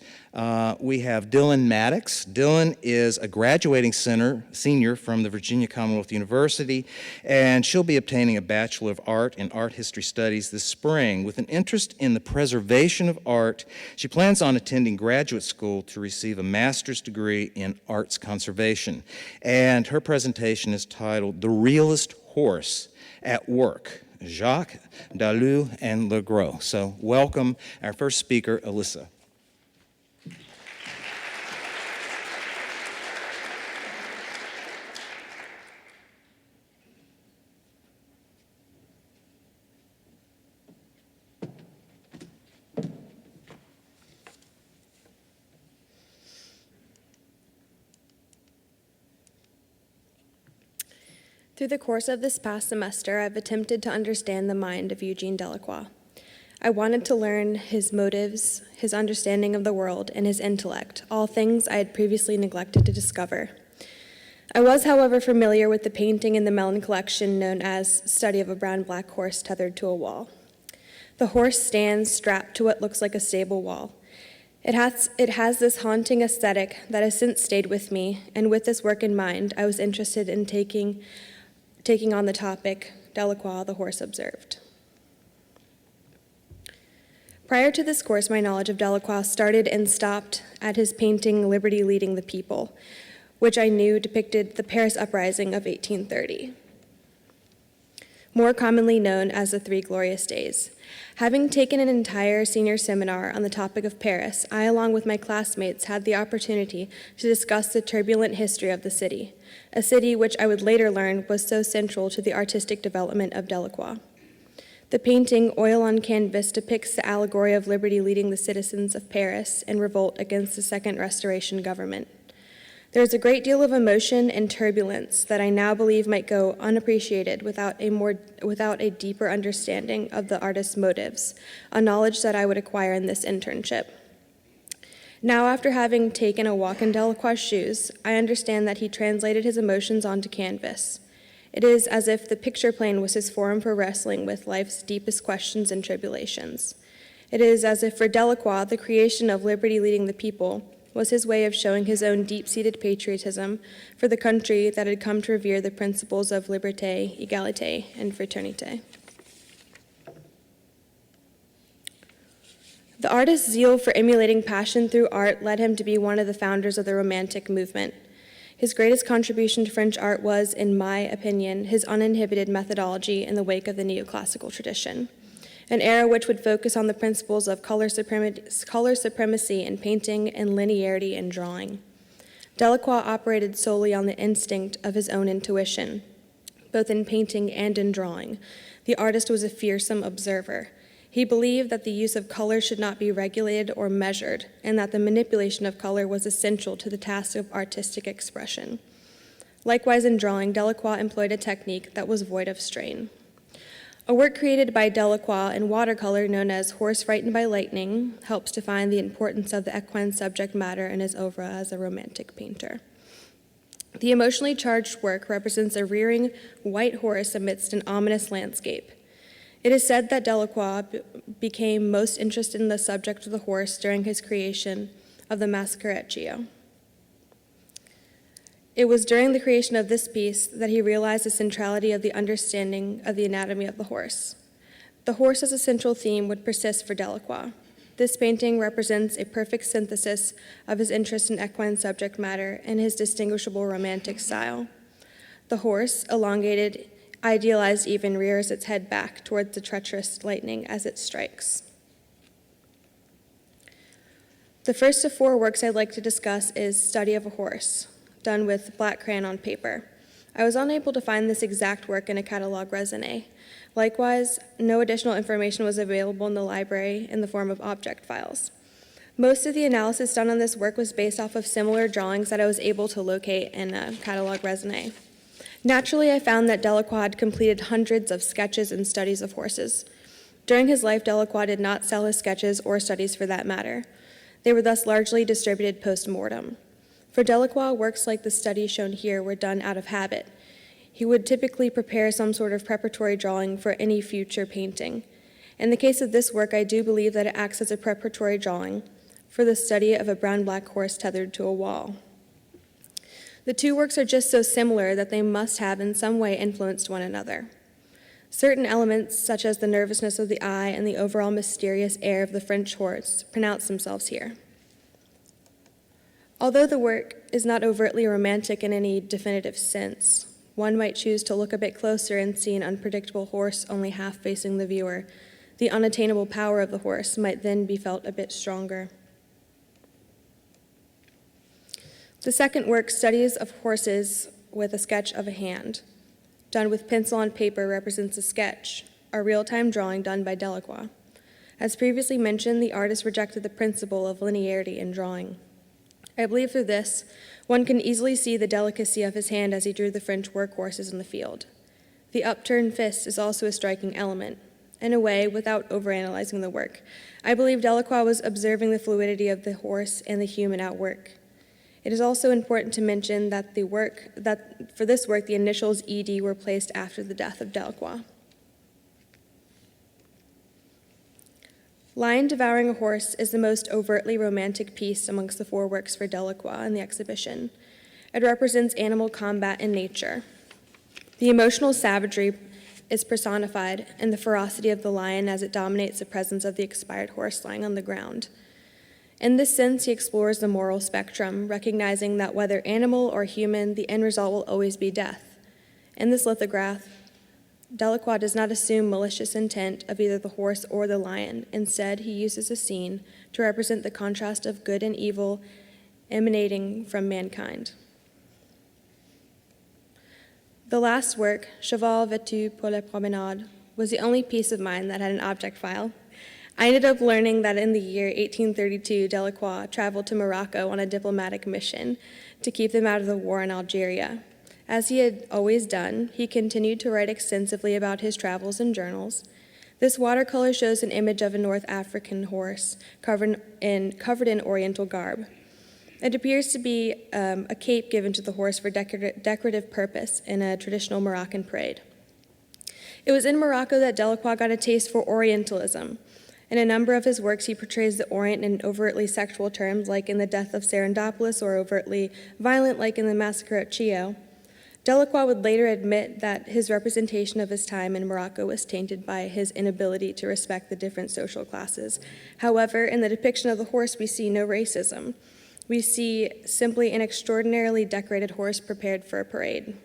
we have Dylan Maddox. Dylan is a graduating senior from the Virginia Commonwealth University, and she'll be obtaining a Bachelor of Art in Art History Studies this spring. With an interest in the preservation of art, she plans on attending graduate school to receive a master's degree in arts conservation. And her presentation is titled The Realist Horse at Work, Jacques Dalou and Le Gros. So welcome our first speaker, Alyssa. Through the course of this past semester, I've attempted to understand the mind of Eugène Delacroix. I wanted to learn his motives, his understanding of the world, and his intellect, all things I had previously neglected to discover. I was, however, familiar with the painting in the Mellon collection known as Study of a Brown-Black Horse Tethered to a Wall. The horse stands strapped to what looks like a stable wall. It has this haunting aesthetic that has since stayed with me, and with this work in mind, I was interested in taking on the topic, Delacroix, the Horse Observed. Prior to this course, my knowledge of Delacroix started and stopped at his painting Liberty Leading the People, which I knew depicted the Paris Uprising of 1830, more commonly known as the Three Glorious Days. Having taken an entire senior seminar on the topic of Paris, I, along with my classmates, had the opportunity to discuss the turbulent history of the city, a city which I would later learn was so central to the artistic development of Delacroix. The painting, Oil on Canvas, depicts the allegory of liberty leading the citizens of Paris in revolt against the Second Restoration government. There is a great deal of emotion and turbulence that I now believe might go unappreciated without a deeper understanding of the artist's motives, a knowledge that I would acquire in this internship. Now, after having taken a walk in Delacroix's shoes, I understand that he translated his emotions onto canvas. It is as if the picture plane was his forum for wrestling with life's deepest questions and tribulations. It is as if for Delacroix, the creation of Liberty Leading the People was his way of showing his own deep-seated patriotism for the country that had come to revere the principles of liberté, égalité, and fraternité. The artist's zeal for emulating passion through art led him to be one of the founders of the Romantic movement. His greatest contribution to French art was, in my opinion, his uninhibited methodology in the wake of the neoclassical tradition, an era which would focus on the principles of color supremacy in painting and linearity in drawing. Delacroix operated solely on the instinct of his own intuition, both in painting and in drawing. The artist was a fearsome observer. He believed that the use of color should not be regulated or measured, and that the manipulation of color was essential to the task of artistic expression. Likewise, in drawing, Delacroix employed a technique that was void of strain. A work created by Delacroix in watercolor known as Horse Frightened by Lightning helps define the importance of the equine subject matter in his oeuvre as a romantic painter. The emotionally charged work represents a rearing white horse amidst an ominous landscape. It is said that Delacroix became most interested in the subject of the horse during his creation of the Mascareccio. It was during the creation of this piece that he realized the centrality of the understanding of the anatomy of the horse. The horse as a central theme would persist for Delacroix. This painting represents a perfect synthesis of his interest in equine subject matter and his distinguishable romantic style. The horse, elongated, idealized even, rears its head back towards the treacherous lightning as it strikes. The first of 4 works I'd like to discuss is Study of a Horse, done with black crayon on paper. I was unable to find this exact work in a catalog raisonné. Likewise, no additional information was available in the library in the form of object files. Most of the analysis done on this work was based off of similar drawings that I was able to locate in a catalog raisonné. Naturally, I found that Delacroix had completed hundreds of sketches and studies of horses. During his life, Delacroix did not sell his sketches or studies for that matter. They were thus largely distributed post-mortem. For Delacroix, works like the study shown here were done out of habit. He would typically prepare some sort of preparatory drawing for any future painting. In the case of this work, I do believe that it acts as a preparatory drawing for the study of a brown-black horse tethered to a wall. The 2 works are just so similar that they must have in some way influenced one another. Certain elements, such as the nervousness of the eye and the overall mysterious air of the French horse, pronounce themselves here. Although the work is not overtly romantic in any definitive sense, one might choose to look a bit closer and see an unpredictable horse only half facing the viewer. The unattainable power of the horse might then be felt a bit stronger. The second work, Studies of Horses with a Sketch of a Hand, done with pencil on paper, represents a sketch, a real-time drawing done by Delacroix. As previously mentioned, the artist rejected the principle of linearity in drawing. I believe through this, one can easily see the delicacy of his hand as he drew the French workhorses in the field. The upturned fist is also a striking element. In a way, without overanalyzing the work, I believe Delacroix was observing the fluidity of the horse and the human at work. It is also important to mention that for this work, the initials ED were placed after the death of Delacroix. Lion Devouring a Horse is the most overtly romantic piece amongst the 4 works for Delacroix in the exhibition. It represents animal combat in nature. The emotional savagery is personified in the ferocity of the lion as it dominates the presence of the expired horse lying on the ground. In this sense, he explores the moral spectrum, recognizing that whether animal or human, the end result will always be death. In this lithograph, Delacroix does not assume malicious intent of either the horse or the lion. Instead, he uses a scene to represent the contrast of good and evil emanating from mankind. The last work, Cheval vêtu pour la promenade, was the only piece of mine that had an object file. I ended up learning that in the year 1832, Delacroix traveled to Morocco on a diplomatic mission to keep them out of the war in Algeria. As he had always done, he continued to write extensively about his travels in journals. This watercolor shows an image of a North African horse covered in Oriental garb. It appears to be a cape given to the horse for decorative purpose in a traditional Moroccan parade. It was in Morocco that Delacroix got a taste for Orientalism. In a number of his works, he portrays the Orient in overtly sexual terms, like in The Death of Serendopoulos, or overtly violent, like in The Massacre at Chio. Delacroix would later admit that his representation of his time in Morocco was tainted by his inability to respect the different social classes. However, in the depiction of the horse, we see no racism. We see simply an extraordinarily decorated horse prepared for a parade.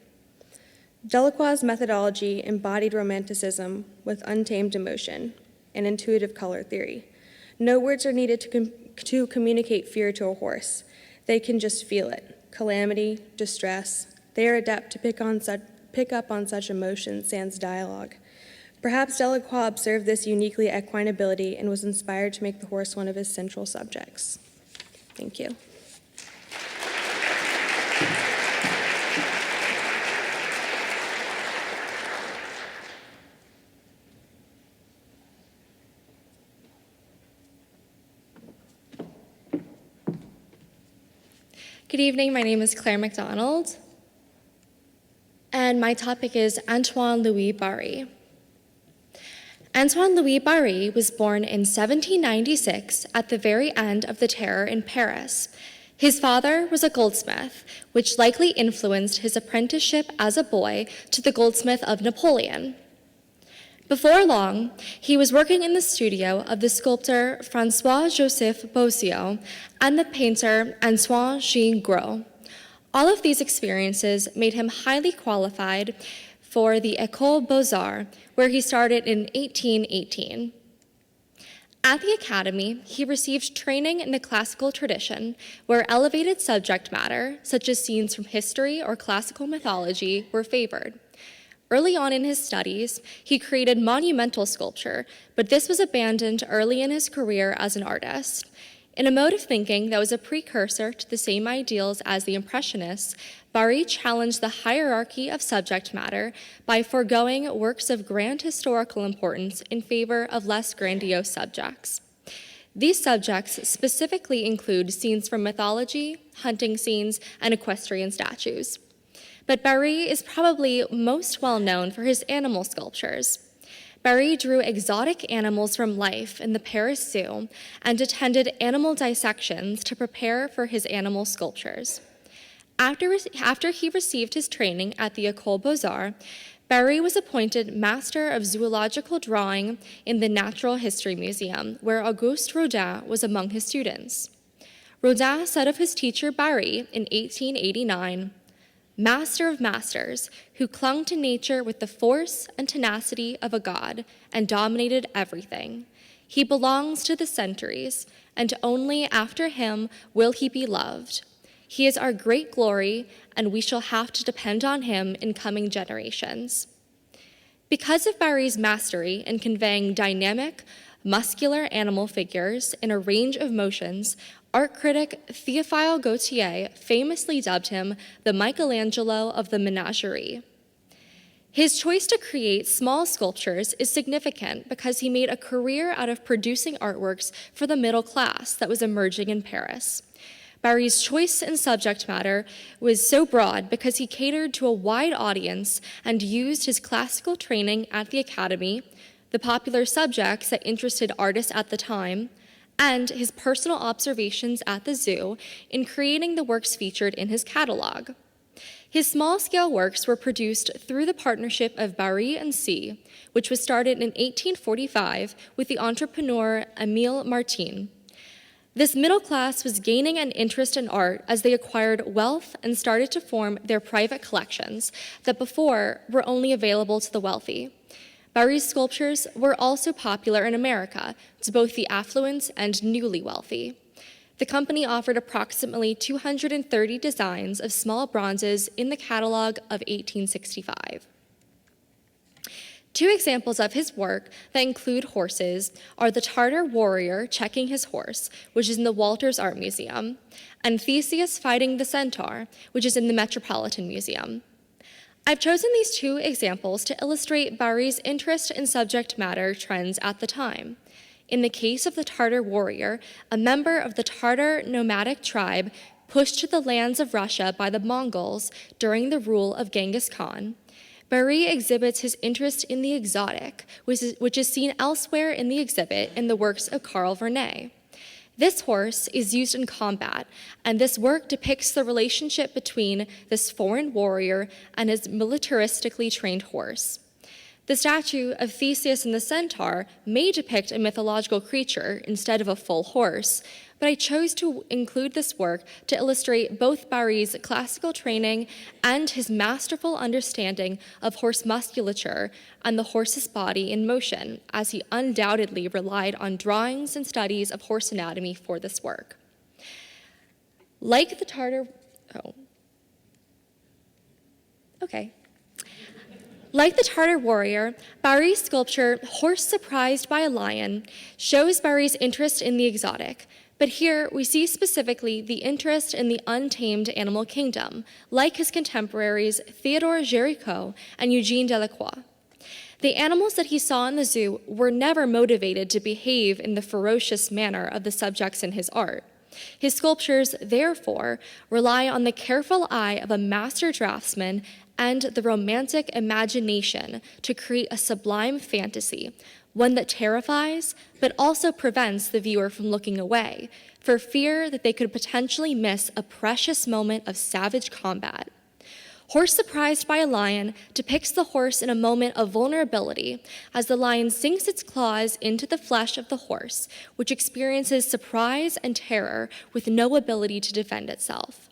Delacroix's methodology embodied romanticism with untamed emotion and intuitive color theory. No words are needed to communicate fear to a horse. They can just feel it. Calamity, distress. They are adept to pick up on such emotions sans dialogue. Perhaps Delacroix observed this uniquely equine ability and was inspired to make the horse one of his central subjects. Thank you. Good evening, my name is Claire McDonald, and my topic is Antoine Louis Barye. Antoine Louis Barye was born in 1796 at the very end of the Terror in Paris. His father was a goldsmith, which likely influenced his apprenticeship as a boy to the goldsmith of Napoleon. Before long, he was working in the studio of the sculptor François-Joseph Bosio and the painter Antoine Gros. All of these experiences made him highly qualified for the École Beaux-Arts, where he started in 1818. At the Academy, he received training in the classical tradition, where elevated subject matter, such as scenes from history or classical mythology, were favored. Early on in his studies, he created monumental sculpture, but this was abandoned early in his career as an artist. In a mode of thinking that was a precursor to the same ideals as the Impressionists, Barye challenged the hierarchy of subject matter by foregoing works of grand historical importance in favor of less grandiose subjects. These subjects specifically include scenes from mythology, hunting scenes, and equestrian statues. But Barye is probably most well known for his animal sculptures. Barye drew exotic animals from life in the Paris Zoo and attended animal dissections to prepare for his animal sculptures. After he received his training at the École Beaux-Arts, Barye was appointed Master of Zoological Drawing in the Natural History Museum, where Auguste Rodin was among his students. Rodin said of his teacher Barye in 1889, "Master of masters, who clung to nature with the force and tenacity of a god and dominated everything. He belongs to the centuries, and only after him will he be loved. He is our great glory, and we shall have to depend on him in coming generations." Because of Barye's mastery in conveying dynamic, muscular animal figures in a range of motions, art critic Théophile Gautier famously dubbed him the Michelangelo of the menagerie. His choice to create small sculptures is significant because he made a career out of producing artworks for the middle class that was emerging in Paris. Barye's choice in subject matter was so broad because he catered to a wide audience and used his classical training at the Academy, the popular subjects that interested artists at the time, and his personal observations at the zoo in creating the works featured in his catalog. His small-scale works were produced through the partnership of Barye and C, which was started in 1845 with the entrepreneur Émile Martin. This middle class was gaining an interest in art as they acquired wealth and started to form their private collections that before were only available to the wealthy. Barye's sculptures were also popular in America to both the affluent and newly wealthy. The company offered approximately 230 designs of small bronzes in the catalog of 1865. Two examples of his work that include horses are the Tartar warrior checking his horse, which is in the Walters Art Museum, and Theseus fighting the centaur, which is in the Metropolitan Museum. I've chosen these two examples to illustrate Barye's interest in subject matter trends at the time. In the case of the Tartar warrior, a member of the Tartar nomadic tribe pushed to the lands of Russia by the Mongols during the rule of Genghis Khan, Barye exhibits his interest in the exotic, which is seen elsewhere in the exhibit in the works of Carl Vernet. This horse is used in combat, and this work depicts the relationship between this foreign warrior and his militaristically trained horse. The statue of Theseus and the centaur may depict a mythological creature instead of a full horse, but I chose to include this work to illustrate both Barye's classical training and his masterful understanding of horse musculature and the horse's body in motion, as he undoubtedly relied on drawings and studies of horse anatomy for this work. Like the Tartar warrior, Barye's sculpture, Horse Surprised by a Lion, shows Barye's interest in the exotic, but here we see specifically the interest in the untamed animal kingdom, like his contemporaries Theodore Géricault and Eugène Delacroix. The animals that he saw in the zoo were never motivated to behave in the ferocious manner of the subjects in his art. His sculptures, therefore, rely on the careful eye of a master draftsman and the romantic imagination to create a sublime fantasy, one that terrifies but also prevents the viewer from looking away, for fear that they could potentially miss a precious moment of savage combat. Horse Surprised by a Lion depicts the horse in a moment of vulnerability as the lion sinks its claws into the flesh of the horse, which experiences surprise and terror with no ability to defend itself.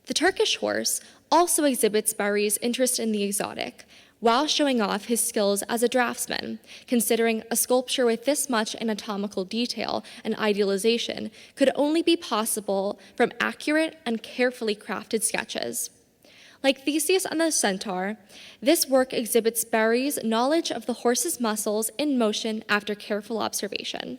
The Turkish horse also exhibits Barye's interest in the exotic, while showing off his skills as a draftsman, considering a sculpture with this much anatomical detail and idealization could only be possible from accurate and carefully crafted sketches. Like Theseus and the Centaur, this work exhibits Barry's knowledge of the horse's muscles in motion after careful observation.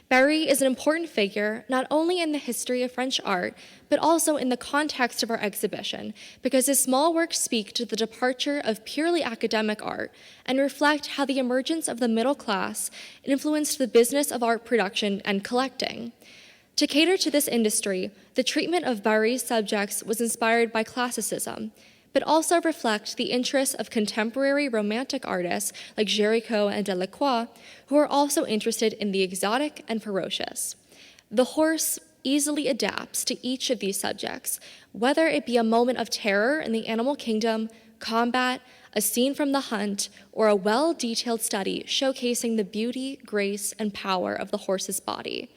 Barry is an important figure not only in the history of French art, but also in the context of our exhibition, because his small works speak to the departure of purely academic art and reflect how the emergence of the middle class influenced the business of art production and collecting. To cater to this industry, the treatment of Barry's subjects was inspired by classicism, but also reflect the interests of contemporary romantic artists like Géricault and Delacroix, who are also interested in the exotic and ferocious. The horse easily adapts to each of these subjects, whether it be a moment of terror in the animal kingdom, combat, a scene from the hunt, or a well-detailed study showcasing the beauty, grace, and power of the horse's body.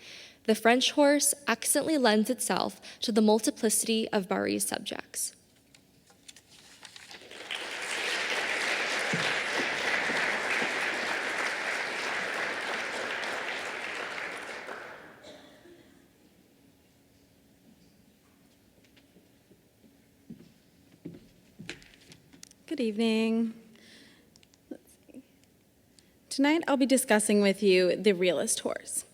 The French horse excellently lends itself to the multiplicity of Barry's subjects. Good evening. Let's see. Tonight I'll be discussing with you the realist horse.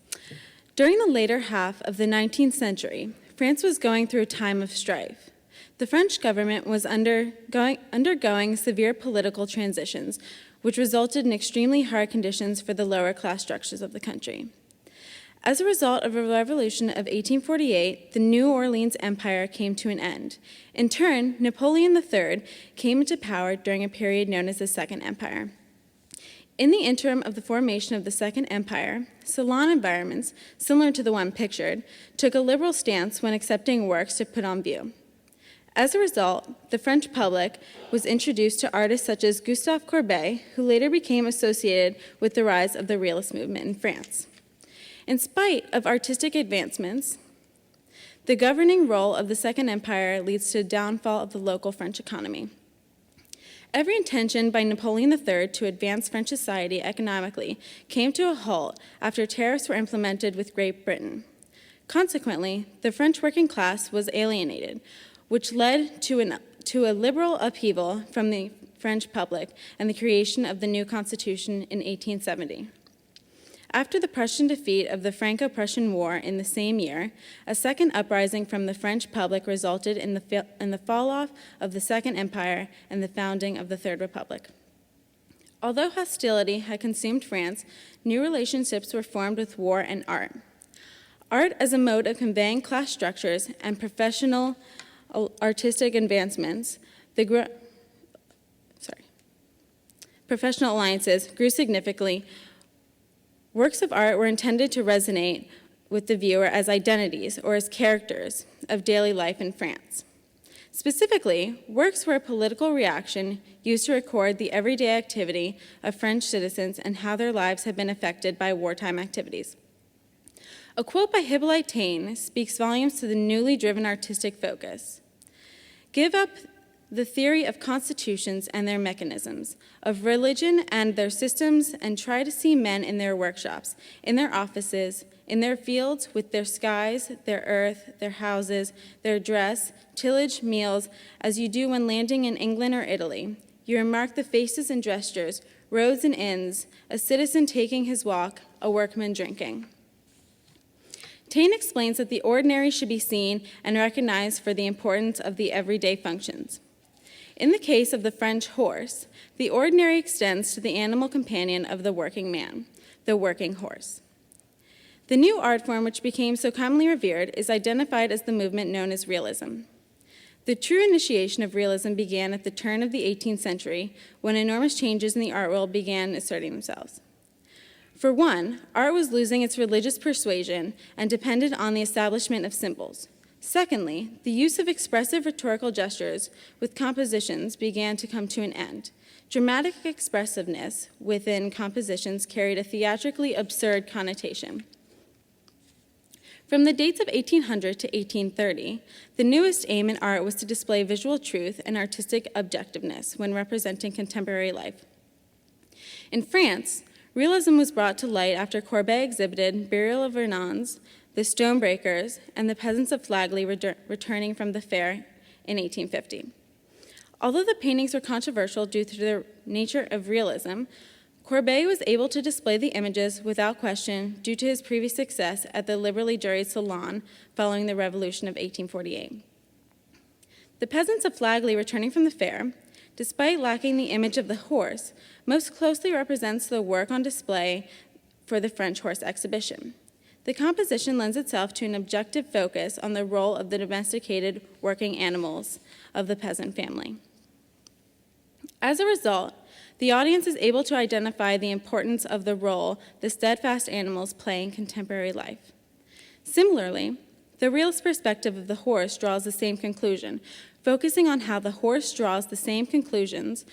During the later half of the 19th century, France was going through a time of strife. The French government was undergoing severe political transitions, which resulted in extremely hard conditions for the lower class structures of the country. As a result of a revolution of 1848, the New Orleans Empire came to an end. In turn, Napoleon III came into power during a period known as the Second Empire. In the interim of the formation of the Second Empire, salon environments, similar to the one pictured, took a liberal stance when accepting works to put on view. As a result, the French public was introduced to artists such as Gustave Courbet, who later became associated with the rise of the realist movement in France. In spite of artistic advancements, the governing role of the Second Empire leads to the downfall of the local French economy. Every intention by Napoleon III to advance French society economically came to a halt after tariffs were implemented with Great Britain. Consequently, the French working class was alienated, which led to a liberal upheaval from the French public and the creation of the new constitution in 1870. After the Prussian defeat of the Franco-Prussian War in the same year, a second uprising from the French public resulted in the fall-off of the Second Empire and the founding of the Third Republic. Although hostility had consumed France, new relationships were formed with war and art. Art as a mode of conveying class structures and professional artistic advancements, professional alliances grew significantly. Works of art were intended to resonate with the viewer as identities or as characters of daily life in France. Specifically, works were a political reaction used to record the everyday activity of French citizens and how their lives had been affected by wartime activities. A quote by Hippolyte Taine speaks volumes to the newly driven artistic focus. Give up the theory of constitutions and their mechanisms, of religion and their systems, and try to see men in their workshops, in their offices, in their fields, with their skies, their earth, their houses, their dress, tillage, meals, as you do when landing in England or Italy. You remark the faces and gestures, roads and inns, a citizen taking his walk, a workman drinking. Taine explains that the ordinary should be seen and recognized for the importance of the everyday functions. In the case of the French horse, the ordinary extends to the animal companion of the working man, the working horse. The new art form, which became so commonly revered, is identified as the movement known as realism. The true initiation of realism began at the turn of the 18th century, when enormous changes in the art world began asserting themselves. For one, art was losing its religious persuasion and depended on the establishment of symbols. Secondly, the use of expressive rhetorical gestures with compositions began to come to an end. Dramatic expressiveness within compositions carried a theatrically absurd connotation. From the dates of 1800 to 1830, the newest aim in art was to display visual truth and artistic objectiveness when representing contemporary life. In France, realism was brought to light after Courbet exhibited Burial of Vernons, The Stonebreakers, and The Peasants of Flagley returning from the fair in 1850. Although the paintings were controversial due to their nature of realism, Courbet was able to display the images without question due to his previous success at the liberally juried Salon following the Revolution of 1848. The Peasants of Flagley returning from the fair, despite lacking the image of the horse, most closely represents the work on display for the French horse exhibition. The composition lends itself to an objective focus on the role of the domesticated working animals of the peasant family. As a result, the audience is able to identify the importance of the role the steadfast animals play in contemporary life. Similarly, the realist perspective of the horse draws the same conclusion, focusing on how the horse draws the same conclusions,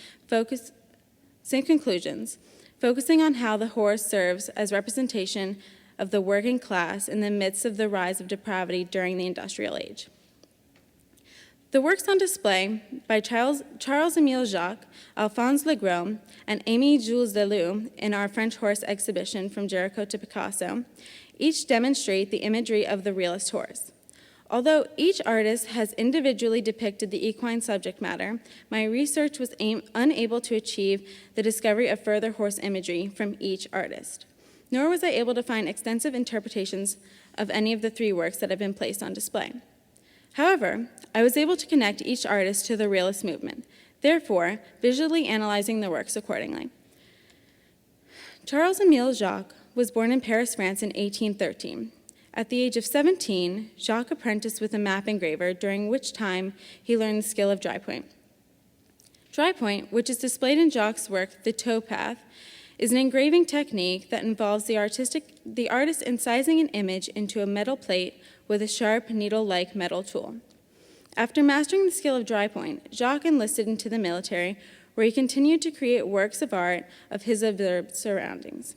focusing on how the horse serves as representation of the working class in the midst of the rise of depravity during the industrial age. The works on display by Charles-Émile Jacques, Alphonse Legros, and Aimé Jules Deleuze in our French horse exhibition From Géricault to Picasso each demonstrate the imagery of the realist horse. Although each artist has individually depicted the equine subject matter, my research was unable to achieve the discovery of further horse imagery from each artist, nor was I able to find extensive interpretations of any of the three works that have been placed on display. However, I was able to connect each artist to the realist movement, therefore visually analyzing the works accordingly. Charles-Émile Jacques was born in Paris, France in 1813. At the age of 17, Jacques apprenticed with a map engraver, during which time he learned the skill of dry point. Dry point, which is displayed in Jacques' work, The Towpath, is an engraving technique that involves the artist incising an image into a metal plate with a sharp, needle-like metal tool. After mastering the skill of dry point, Jacques enlisted into the military, where he continued to create works of art of his observed surroundings.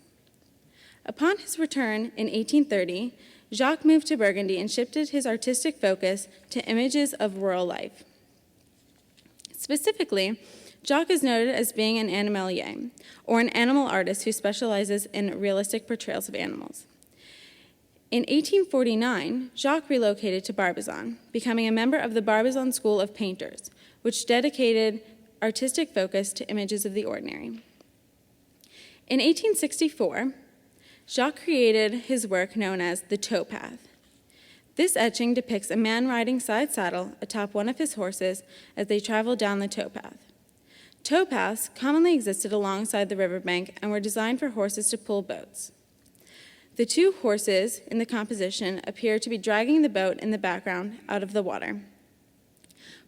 Upon his return in 1830, Jacques moved to Burgundy and shifted his artistic focus to images of rural life. Specifically, Jacques is noted as being an animalier, or an animal artist who specializes in realistic portrayals of animals. In 1849, Jacques relocated to Barbizon, becoming a member of the Barbizon School of Painters, which dedicated artistic focus to images of the ordinary. In 1864, Jacques created his work known as The Towpath. This etching depicts a man riding side saddle atop one of his horses as they travel down the towpath. Towpaths commonly existed alongside the riverbank and were designed for horses to pull boats. The two horses in the composition appear to be dragging the boat in the background out of the water.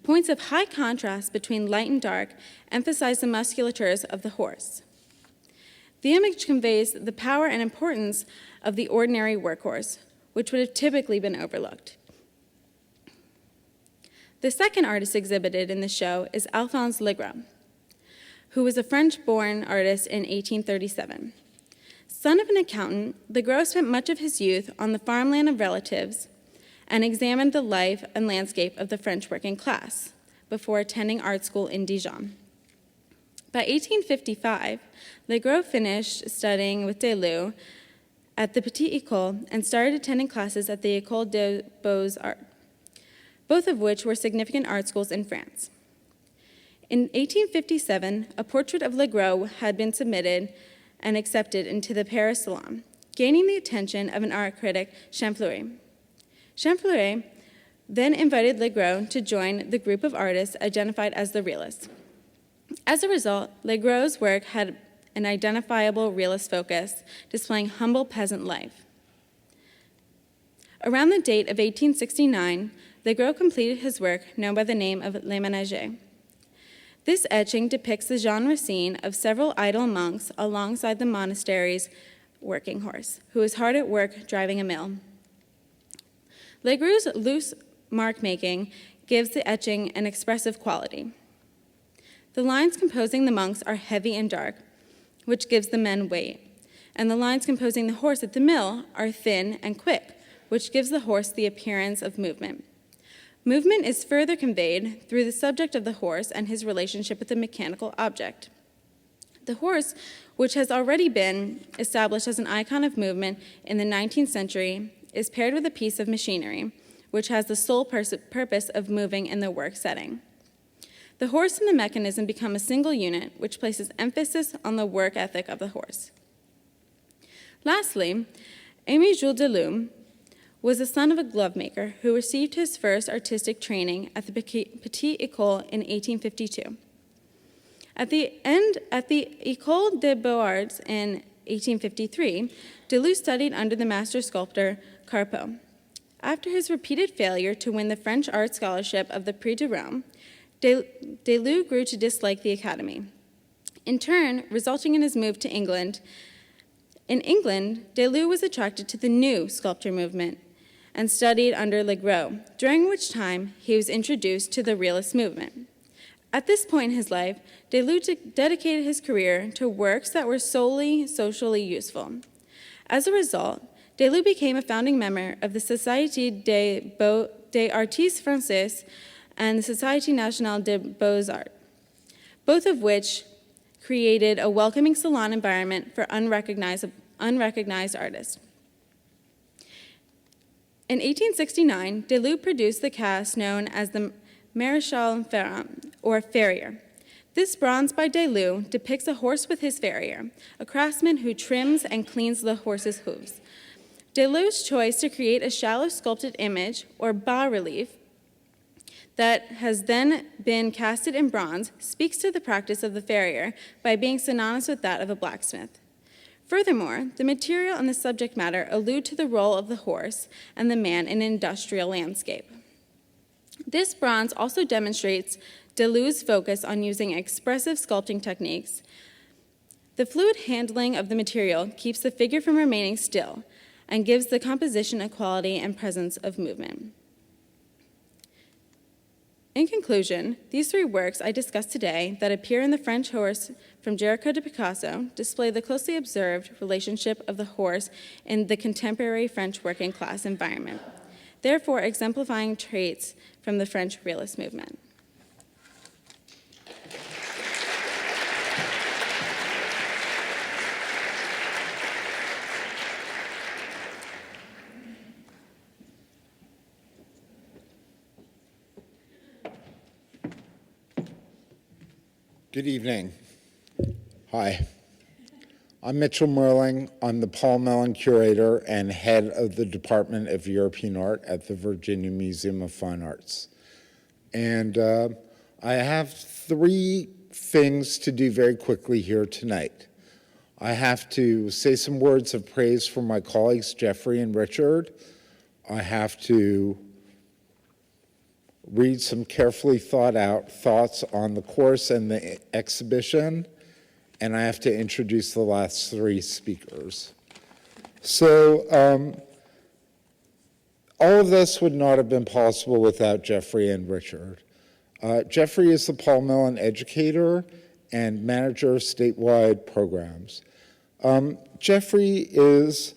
Points of high contrast between light and dark emphasize the musculatures of the horse. The image conveys the power and importance of the ordinary workhorse, which would have typically been overlooked. The second artist exhibited in the show is Alphonse Legros, who was a French-born artist in 1837. Son of an accountant, Legros spent much of his youth on the farmland of relatives and examined the life and landscape of the French working class before attending art school in Dijon. By 1855, Legros finished studying with Deleuze at the Petite École and started attending classes at the École des Beaux-Arts, both of which were significant art schools in France. In 1857, a portrait of Legros had been submitted and accepted into the Paris Salon, gaining the attention of an art critic, Champfleury. Champfleury then invited Legros to join the group of artists identified as the realists. As a result, Legros' work had an identifiable realist focus, displaying humble peasant life. Around the date of 1869, Legros completed his work known by the name of Les Ménagers. This etching depicts the genre scene of several idle monks alongside the monastery's working horse, who is hard at work driving a mill. Legros' loose mark-making gives the etching an expressive quality. The lines composing the monks are heavy and dark, which gives the men weight, and the lines composing the horse at the mill are thin and quick, which gives the horse the appearance of movement. Movement is further conveyed through the subject of the horse and his relationship with the mechanical object. The horse, which has already been established as an icon of movement in the 19th century, is paired with a piece of machinery, which has the sole purpose of moving in the work setting. The horse and the mechanism become a single unit, which places emphasis on the work ethic of the horse. Lastly, Aimé Jules Deleuze was the son of a glovemaker who received his first artistic training at the Petite École in 1852. At the École des Beaux-Arts in 1853, Deleuze studied under the master sculptor Carpeaux. After his repeated failure to win the French art scholarship of the Prix de Rome, Deleuze grew to dislike the Academy, in turn resulting in his move to England. In England, Deleuze was attracted to the new sculpture movement and studied under Legros, during which time he was introduced to the realist movement. At this point in his life, Deleuze dedicated his career to works that were solely socially useful. As a result, Deleuze became a founding member of the Société des Artistes Français and the Société Nationale des Beaux-Arts, both of which created a welcoming salon environment for unrecognized artists. In 1869, Deleuze produced the cast known as the Maréchal Ferrand, or Farrier. This bronze by Deleuze depicts a horse with his farrier, a craftsman who trims and cleans the horse's hooves. Deleuze's choice to create a shallow sculpted image, or bas-relief, that has then been casted in bronze speaks to the practice of the farrier by being synonymous with that of a blacksmith. Furthermore, the material and the subject matter allude to the role of the horse and the man in an industrial landscape. This bronze also demonstrates Deleuze's focus on using expressive sculpting techniques. The fluid handling of the material keeps the figure from remaining still and gives the composition a quality and presence of movement. In conclusion, these three works I discussed today that appear in the French horse from Géricault to Picasso display the closely observed relationship of the horse in the contemporary French working class environment, therefore exemplifying traits from the French realist movement. Good evening. Hi. I'm Mitchell Merling. I'm the Paul Mellon Curator and head of the Department of European Art at the Virginia Museum of Fine Arts. And I have three things to do very quickly here tonight. I have to say some words of praise for my colleagues, Jeffrey and Richard. I have to read some carefully thought out thoughts on the course and the exhibition, and I have to introduce the last three speakers. So all of this would not have been possible without Jeffrey and Richard. Jeffrey is the Paul Mellon Educator and manager of statewide programs. Jeffrey is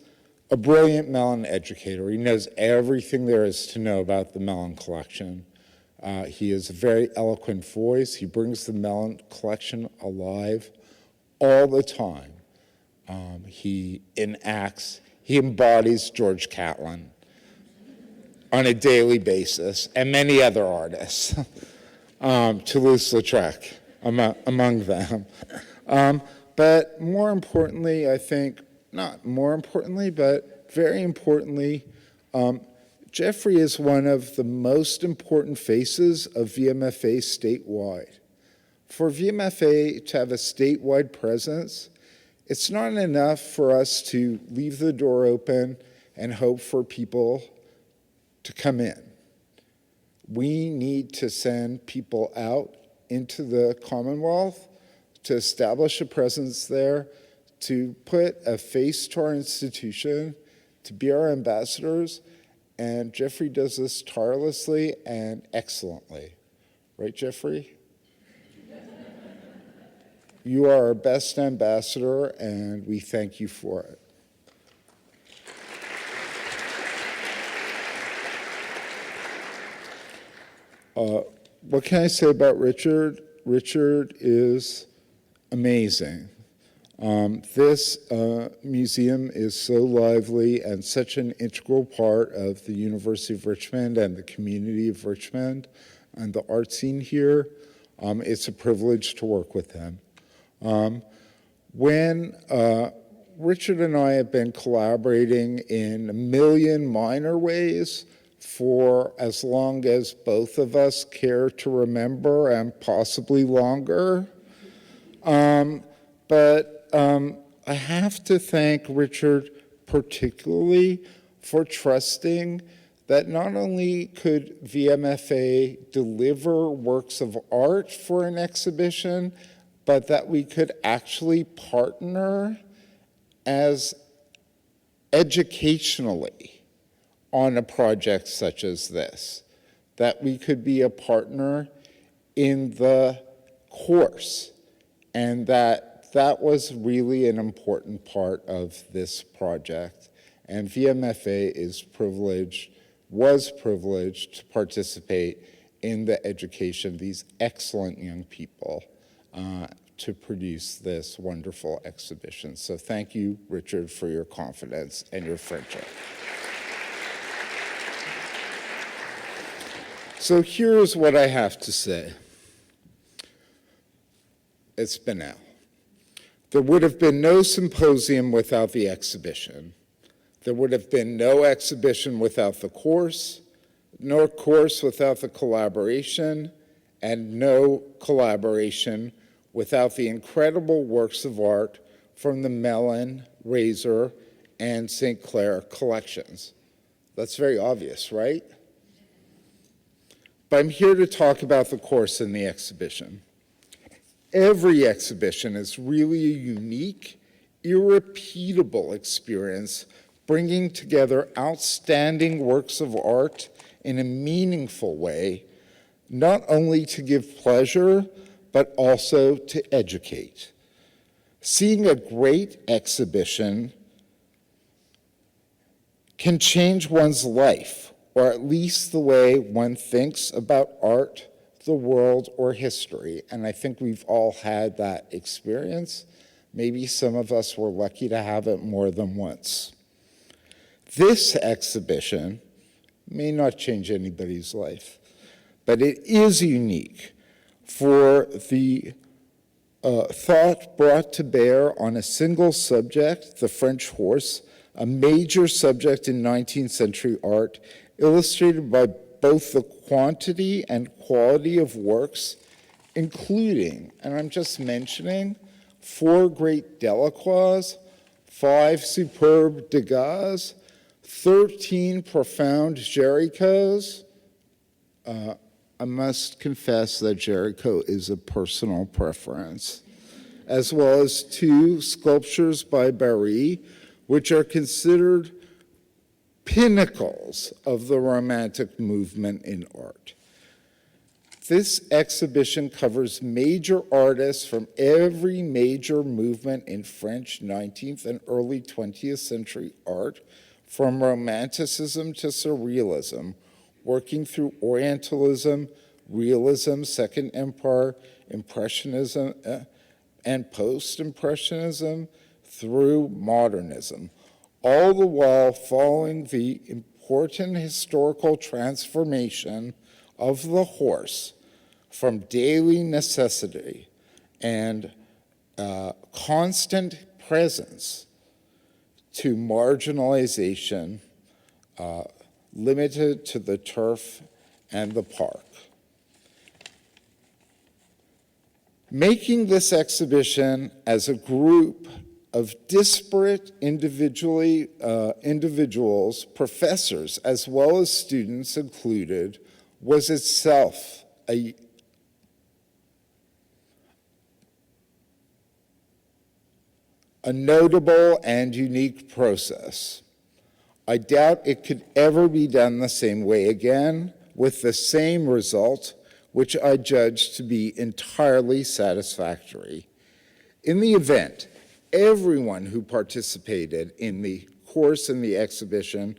a brilliant Mellon educator. He knows everything there is to know about the Mellon collection. He has a very eloquent voice. He brings the Mellon collection alive all the time. He enacts, he embodies George Catlin on a daily basis, and many other artists, Toulouse-Lautrec among them. But more importantly, I think, not more importantly, but very importantly, Jeffrey is one of the most important faces of VMFA statewide. For VMFA to have a statewide presence, it's not enough for us to leave the door open and hope for people to come in. We need to send people out into the Commonwealth to establish a presence there, to put a face to our institution, to be our ambassadors. And Jeffrey does this tirelessly and excellently. Right, Jeffrey? You are our best ambassador, and we thank you for it. What can I say about Richard? Richard is amazing. This museum is so lively and such an integral part of the University of Richmond and the community of Richmond and the art scene here. It's a privilege to work with him. When Richard and I have been collaborating in a million minor ways for as long as both of us care to remember, and possibly longer. But I have to thank Richard particularly for trusting that not only could VMFA deliver works of art for an exhibition, but that we could actually partner as educationally on a project such as this, that we could be a partner in the course, and that was really an important part of this project. And VMFA was privileged to participate in the education of these excellent young people to produce this wonderful exhibition. So thank you, Richard, for your confidence and your friendship. So here's what I have to say. It's banal. There would have been no symposium without the exhibition. There would have been no exhibition without the course, no course without the collaboration, and no collaboration without the incredible works of art from the Mellon, Razor, and St. Clair collections. That's very obvious, right? But I'm here to talk about the course and the exhibition. Every exhibition is really a unique, irrepeatable experience, bringing together outstanding works of art in a meaningful way, not only to give pleasure, but also to educate. Seeing a great exhibition can change one's life, or at least the way one thinks about art, the world, or history. And I think we've all had that experience. Maybe some of us were lucky to have it more than once. This exhibition may not change anybody's life, but it is unique for the thought brought to bear on a single subject, the French horse, a major subject in 19th century art, illustrated by both the quantity and quality of works, including, and I'm just mentioning, 4 great Delacroix, 5 superb Degas, 13 profound Géricaults. I must confess that Géricault is a personal preference, as well as 2 sculptures by Barye, which are considered pinnacles of the Romantic movement in art. This exhibition covers major artists from every major movement in French 19th and early 20th century art, from Romanticism to Surrealism, working through Orientalism, Realism, Second Empire, Impressionism, and Post-Impressionism through Modernism, all the while following the important historical transformation of the horse from daily necessity and constant presence to marginalization, limited to the turf and the park. Making this exhibition as a group of disparate individuals, professors, as well as students included, was itself a notable and unique process. I doubt it could ever be done the same way again, with the same result, which I judge to be entirely satisfactory. In the event, everyone who participated in the course and the exhibition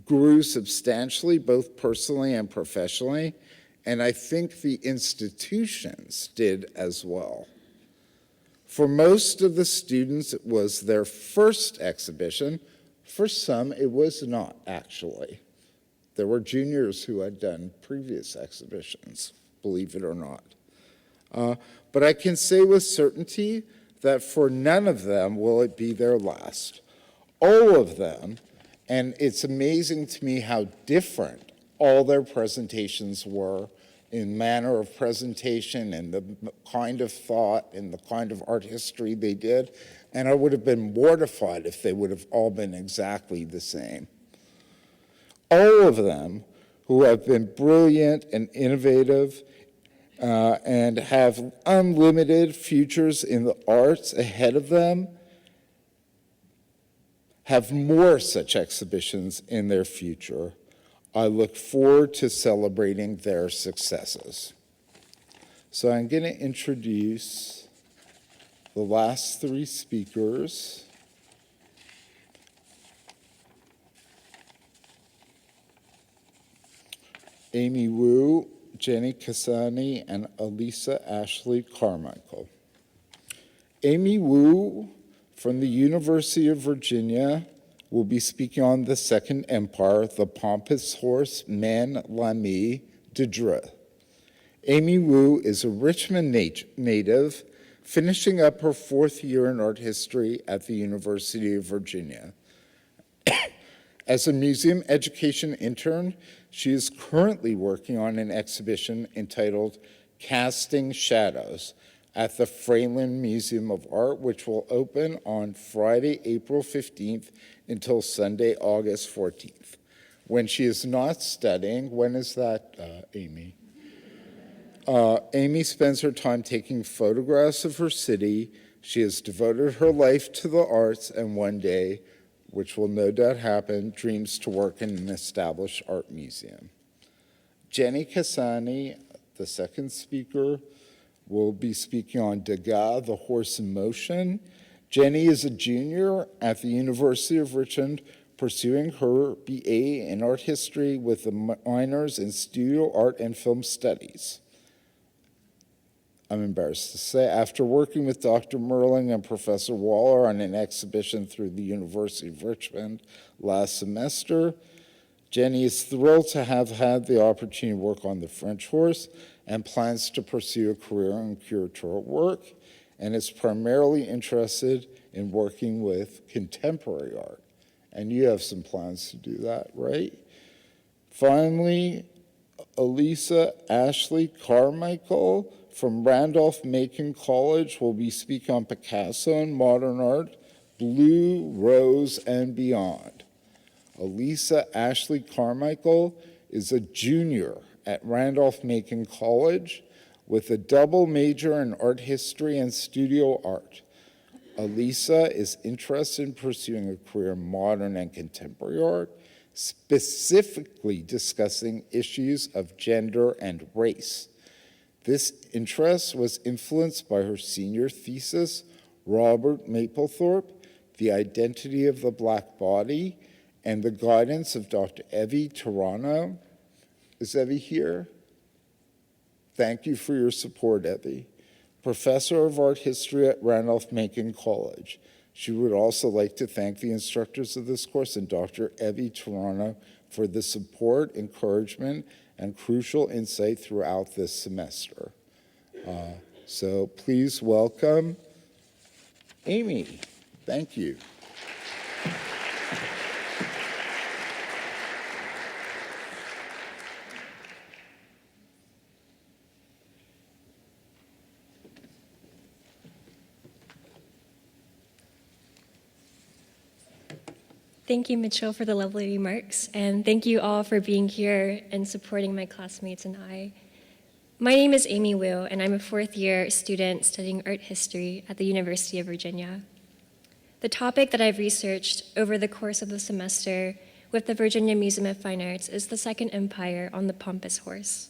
grew substantially, both personally and professionally, and I think the institutions did as well. For most of the students, it was their first exhibition. For some, it was not, actually. There were juniors who had done previous exhibitions, believe it or not. But I can say with certainty that for none of them will it be their last. All of them, and it's amazing to me how different all their presentations were in manner of presentation and the kind of thought and the kind of art history they did, and I would have been mortified if they would have all been exactly the same. All of them who have been brilliant and innovative and have unlimited futures in the arts ahead of them have more such exhibitions in their future. I look forward to celebrating their successes. So I'm going to introduce the last three speakers. Amy Wu, Jenny Cassani, and Elisa Ashley Carmichael. Amy Wu from the University of Virginia will be speaking on the Second Empire, the Pompous Horse, Man Lamy de Dreux. Amy Wu is a Richmond native, finishing up her fourth year in art history at the University of Virginia. As a museum education intern, she is currently working on an exhibition entitled Casting Shadows at the Fralin Museum of Art, which will open on Friday, April 15th until Sunday, August 14th. When she is not studying, when is that, Amy? Amy spends her time taking photographs of her city. She has devoted her life to the arts, and one day, which will no doubt happen, dreams to work in an established art museum. Jenny Cassani, the second speaker, will be speaking on Degas, The Horse in Motion. Jenny is a junior at the University of Richmond, pursuing her BA in art history with the minors in studio art and film studies. I'm embarrassed to say, after working with Dr. Merling and Professor Waller on an exhibition through the University of Richmond last semester, Jenny is thrilled to have had the opportunity to work on the French horse and plans to pursue a career in curatorial work, and is primarily interested in working with contemporary art. And you have some plans to do that, right? Finally, Elisa Ashley Carmichael from Randolph-Macon College will be speaking on Picasso and modern art, Blue, Rose, and beyond. Elisa Ashley Carmichael is a junior at Randolph-Macon College with a double major in art history and studio art. Elisa is interested in pursuing a career in modern and contemporary art, specifically discussing issues of gender and race. This interest was influenced by her senior thesis, Robert Mapplethorpe, The Identity of the Black Body, and the guidance of Dr. Evie Toronto. Is Evie here? Thank you for your support, Evie. Professor of Art History at Randolph-Macon College. She would also like to thank the instructors of this course and Dr. Evie Toronto for the support, encouragement, and crucial insight throughout this semester. So please welcome Amy. Thank you. Thank you, Mitchell, for the lovely remarks, and thank you all for being here and supporting my classmates and I. My name is Amy Wu, and I'm a fourth-year student studying art history at the University of Virginia. The topic that I've researched over the course of the semester with the Virginia Museum of Fine Arts is the Second Empire on the Pompous Horse.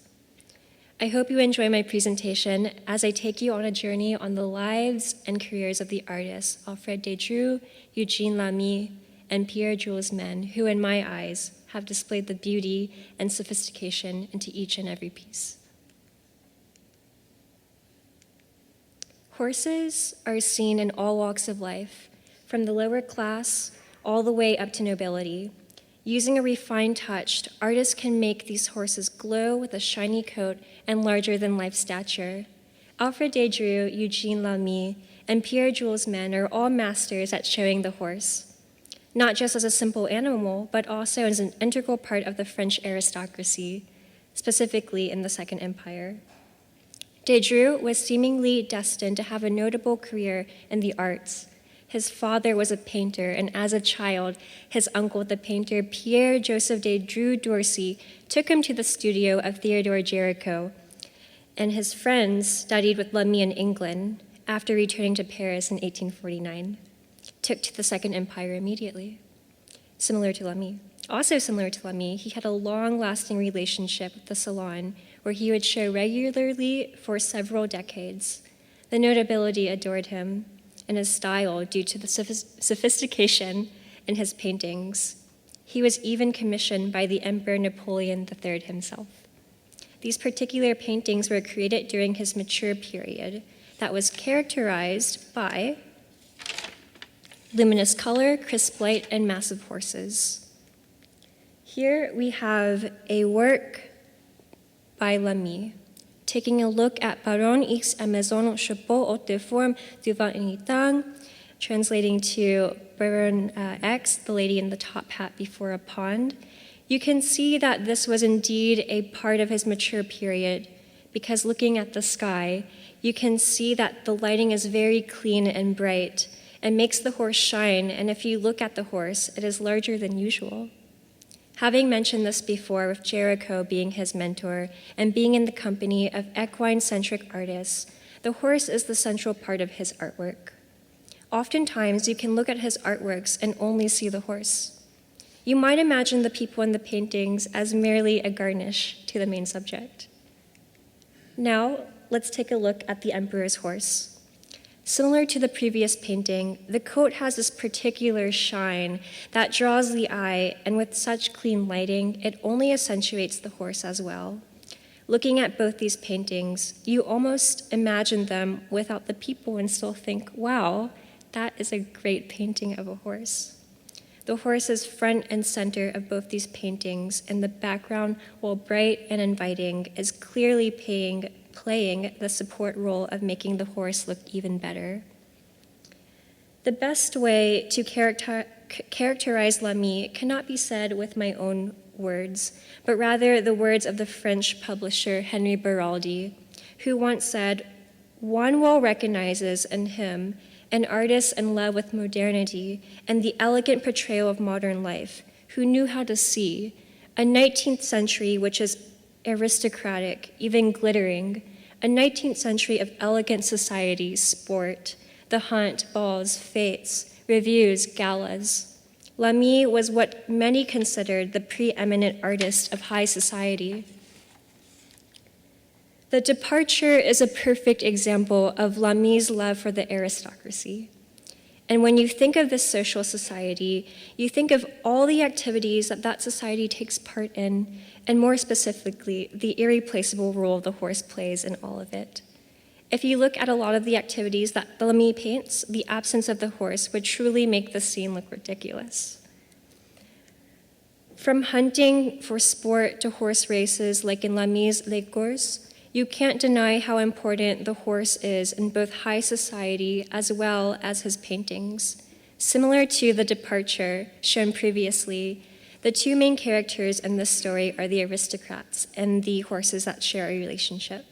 I hope you enjoy my presentation as I take you on a journey on the lives and careers of the artists Alfred Desdreux, Eugene Lamy, and Pierre-Jules Men, who in my eyes have displayed the beauty and sophistication into each and every piece. Horses are seen in all walks of life, from the lower class all the way up to nobility. Using a refined touch, artists can make these horses glow with a shiny coat and larger-than-life stature. Alfred Desdreux, Eugene Lamy, and Pierre-Jules Men are all masters at showing the horse, not just as a simple animal, but also as an integral part of the French aristocracy, specifically in the Second Empire. Desdreux was seemingly destined to have a notable career in the arts. His father was a painter, and as a child, his uncle, the painter Pierre-Joseph Desdreux d'Orsay, took him to the studio of Theodore Géricault, and his friends studied with Lamy in England after returning to Paris in 1849. Took to the Second Empire immediately. Similar to Lamy. Also similar to Lamy, he had a long-lasting relationship with the Salon, where he would show regularly for several decades. The notability adored him and his style due to the sophistication in his paintings. He was even commissioned by the Emperor Napoleon III himself. These particular paintings were created during his mature period that was characterized by luminous color, crisp light, and massive horses. Here we have a work by Lamy, taking a look at Baron X et Maison Chapeau haute de forme du Vanitang, translating to Baron X, the lady in the top hat before a pond. You can see that this was indeed a part of his mature period, because looking at the sky, you can see that the lighting is very clean and bright and makes the horse shine, and if you look at the horse, it is larger than usual. Having mentioned this before, with Géricault being his mentor and being in the company of equine-centric artists, the horse is the central part of his artwork. Oftentimes, you can look at his artworks and only see the horse. You might imagine the people in the paintings as merely a garnish to the main subject. Now, let's take a look at the emperor's horse. Similar to the previous painting, the coat has this particular shine that draws the eye, and with such clean lighting, it only accentuates the horse as well. Looking at both these paintings, you almost imagine them without the people and still think, wow, that is a great painting of a horse. The horse is front and center of both these paintings, and the background, while bright and inviting, is clearly playing the support role of making the horse look even better. The best way to characterize Lamy cannot be said with my own words, but rather the words of the French publisher Henri Beraldi, who once said, "One well recognizes in him an artist in love with modernity and the elegant portrayal of modern life, who knew how to see, a 19th century which is aristocratic, even glittering, a 19th century of elegant society, sport, the hunt, balls, fetes, reviews, galas." Lamy was what many considered the preeminent artist of high society. The Departure is a perfect example of Lamy's love for the aristocracy. And when you think of this social society, you think of all the activities that society takes part in, and more specifically, the irreplaceable role the horse plays in all of it. If you look at a lot of the activities that Lamy paints, the absence of the horse would truly make the scene look ridiculous. From hunting for sport to horse races, like in Lamy's Les Courses, you can't deny how important the horse is in both high society as well as his paintings. Similar to The Departure, shown previously, the two main characters in this story are the aristocrats and the horses that share a relationship.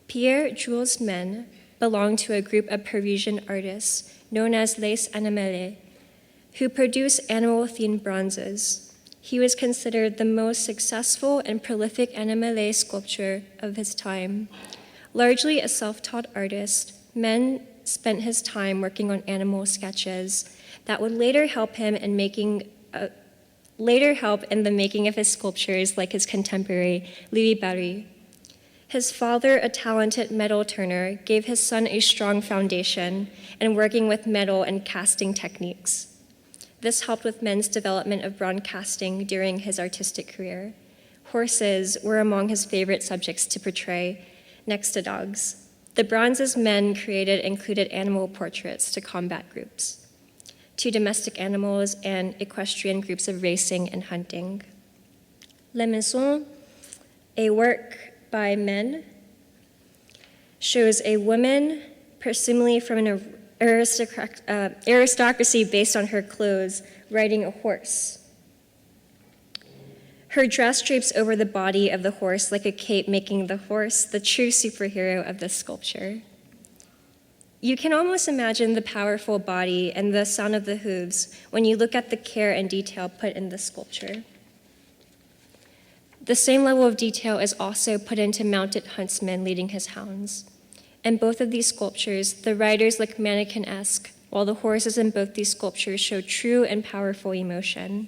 Pierre-Jules Men belonged to a group of Parisian artists known as Les Animaliers, who produce animal-themed bronzes. He was considered the most successful and prolific animalier sculptor of his time. Largely a self-taught artist, Men spent his time working on animal sketches that would later help in the making of his sculptures, like his contemporary Louis Barye. His father, a talented metal turner, gave his son a strong foundation in working with metal and casting techniques. This helped with Men's development of bronze casting during his artistic career. Horses were among his favorite subjects to portray, next to dogs. The bronzes men created included animal portraits to combat groups, to domestic animals and equestrian groups of racing and hunting. La Maison, a work by men, shows a woman, presumably from an aristocracy based on her clothes, riding a horse. Her dress drapes over the body of the horse like a cape, making the horse the true superhero of this sculpture. You can almost imagine the powerful body and the sound of the hooves when you look at the care and detail put in the sculpture. The same level of detail is also put into mounted huntsmen leading his hounds. In both of these sculptures, the riders look mannequin-esque, while the horses in both these sculptures show true and powerful emotion.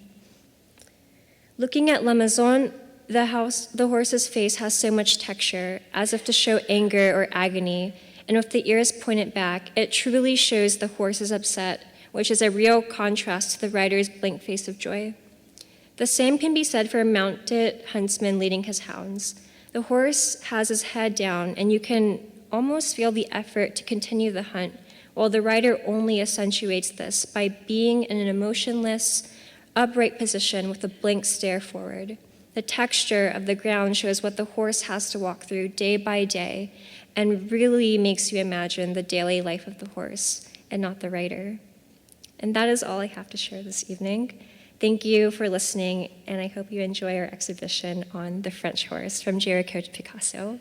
Looking at La Maison, the horse's face has so much texture, as if to show anger or agony, and with the ears pointed back, it truly shows the horse is upset, which is a real contrast to the rider's blank face of joy. The same can be said for a mounted huntsman leading his hounds. The horse has his head down, and you can almost feel the effort to continue the hunt, while the rider only accentuates this by being in an emotionless, upright position with a blank stare forward. The texture of the ground shows what the horse has to walk through day by day and really makes you imagine the daily life of the horse and not the rider. And that is all I have to share this evening. Thank you for listening, and I hope you enjoy our exhibition on the French horse, From Géricault to Picasso.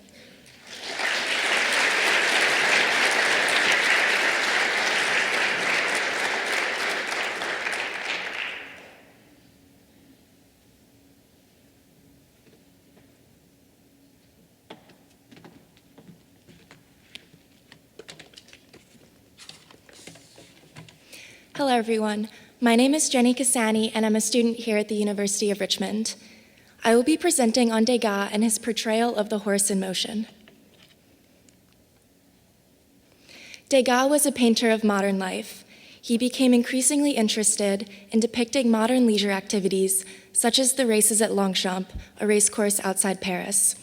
Hello, everyone. My name is Jenny Cassani, and I'm a student here at the University of Richmond. I will be presenting on Degas and his portrayal of the horse in motion. Degas was a painter of modern life. He became increasingly interested in depicting modern leisure activities, such as the races at Longchamp, a racecourse outside Paris.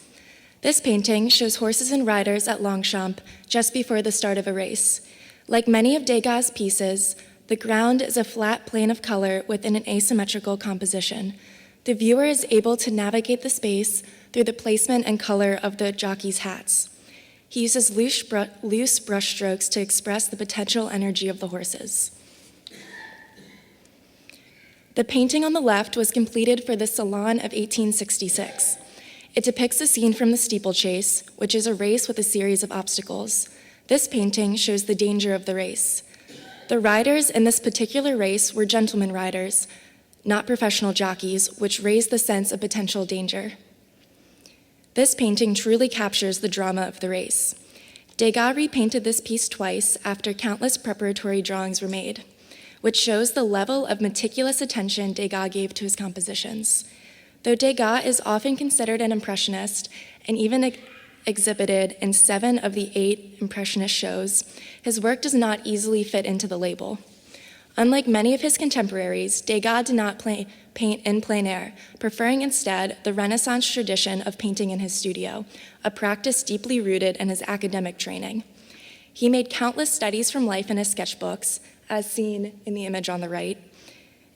This painting shows horses and riders at Longchamp just before the start of a race. Like many of Degas' pieces, the ground is a flat plane of color within an asymmetrical composition. The viewer is able to navigate the space through the placement and color of the jockeys' hats. He uses loose brushstrokes to express the potential energy of the horses. The painting on the left was completed for the Salon of 1866. It depicts a scene from the steeplechase, which is a race with a series of obstacles. This painting shows the danger of the race. The riders in this particular race were gentleman riders, not professional jockeys, which raised the sense of potential danger. This painting truly captures the drama of the race. Degas repainted this piece twice after countless preparatory drawings were made, which shows the level of meticulous attention Degas gave to his compositions. Though Degas is often considered an impressionist and even exhibited in 7 of the 8 Impressionist shows, his work does not easily fit into the label. Unlike many of his contemporaries, Degas did not paint in plein air, preferring instead the Renaissance tradition of painting in his studio, a practice deeply rooted in his academic training. He made countless studies from life in his sketchbooks, as seen in the image on the right,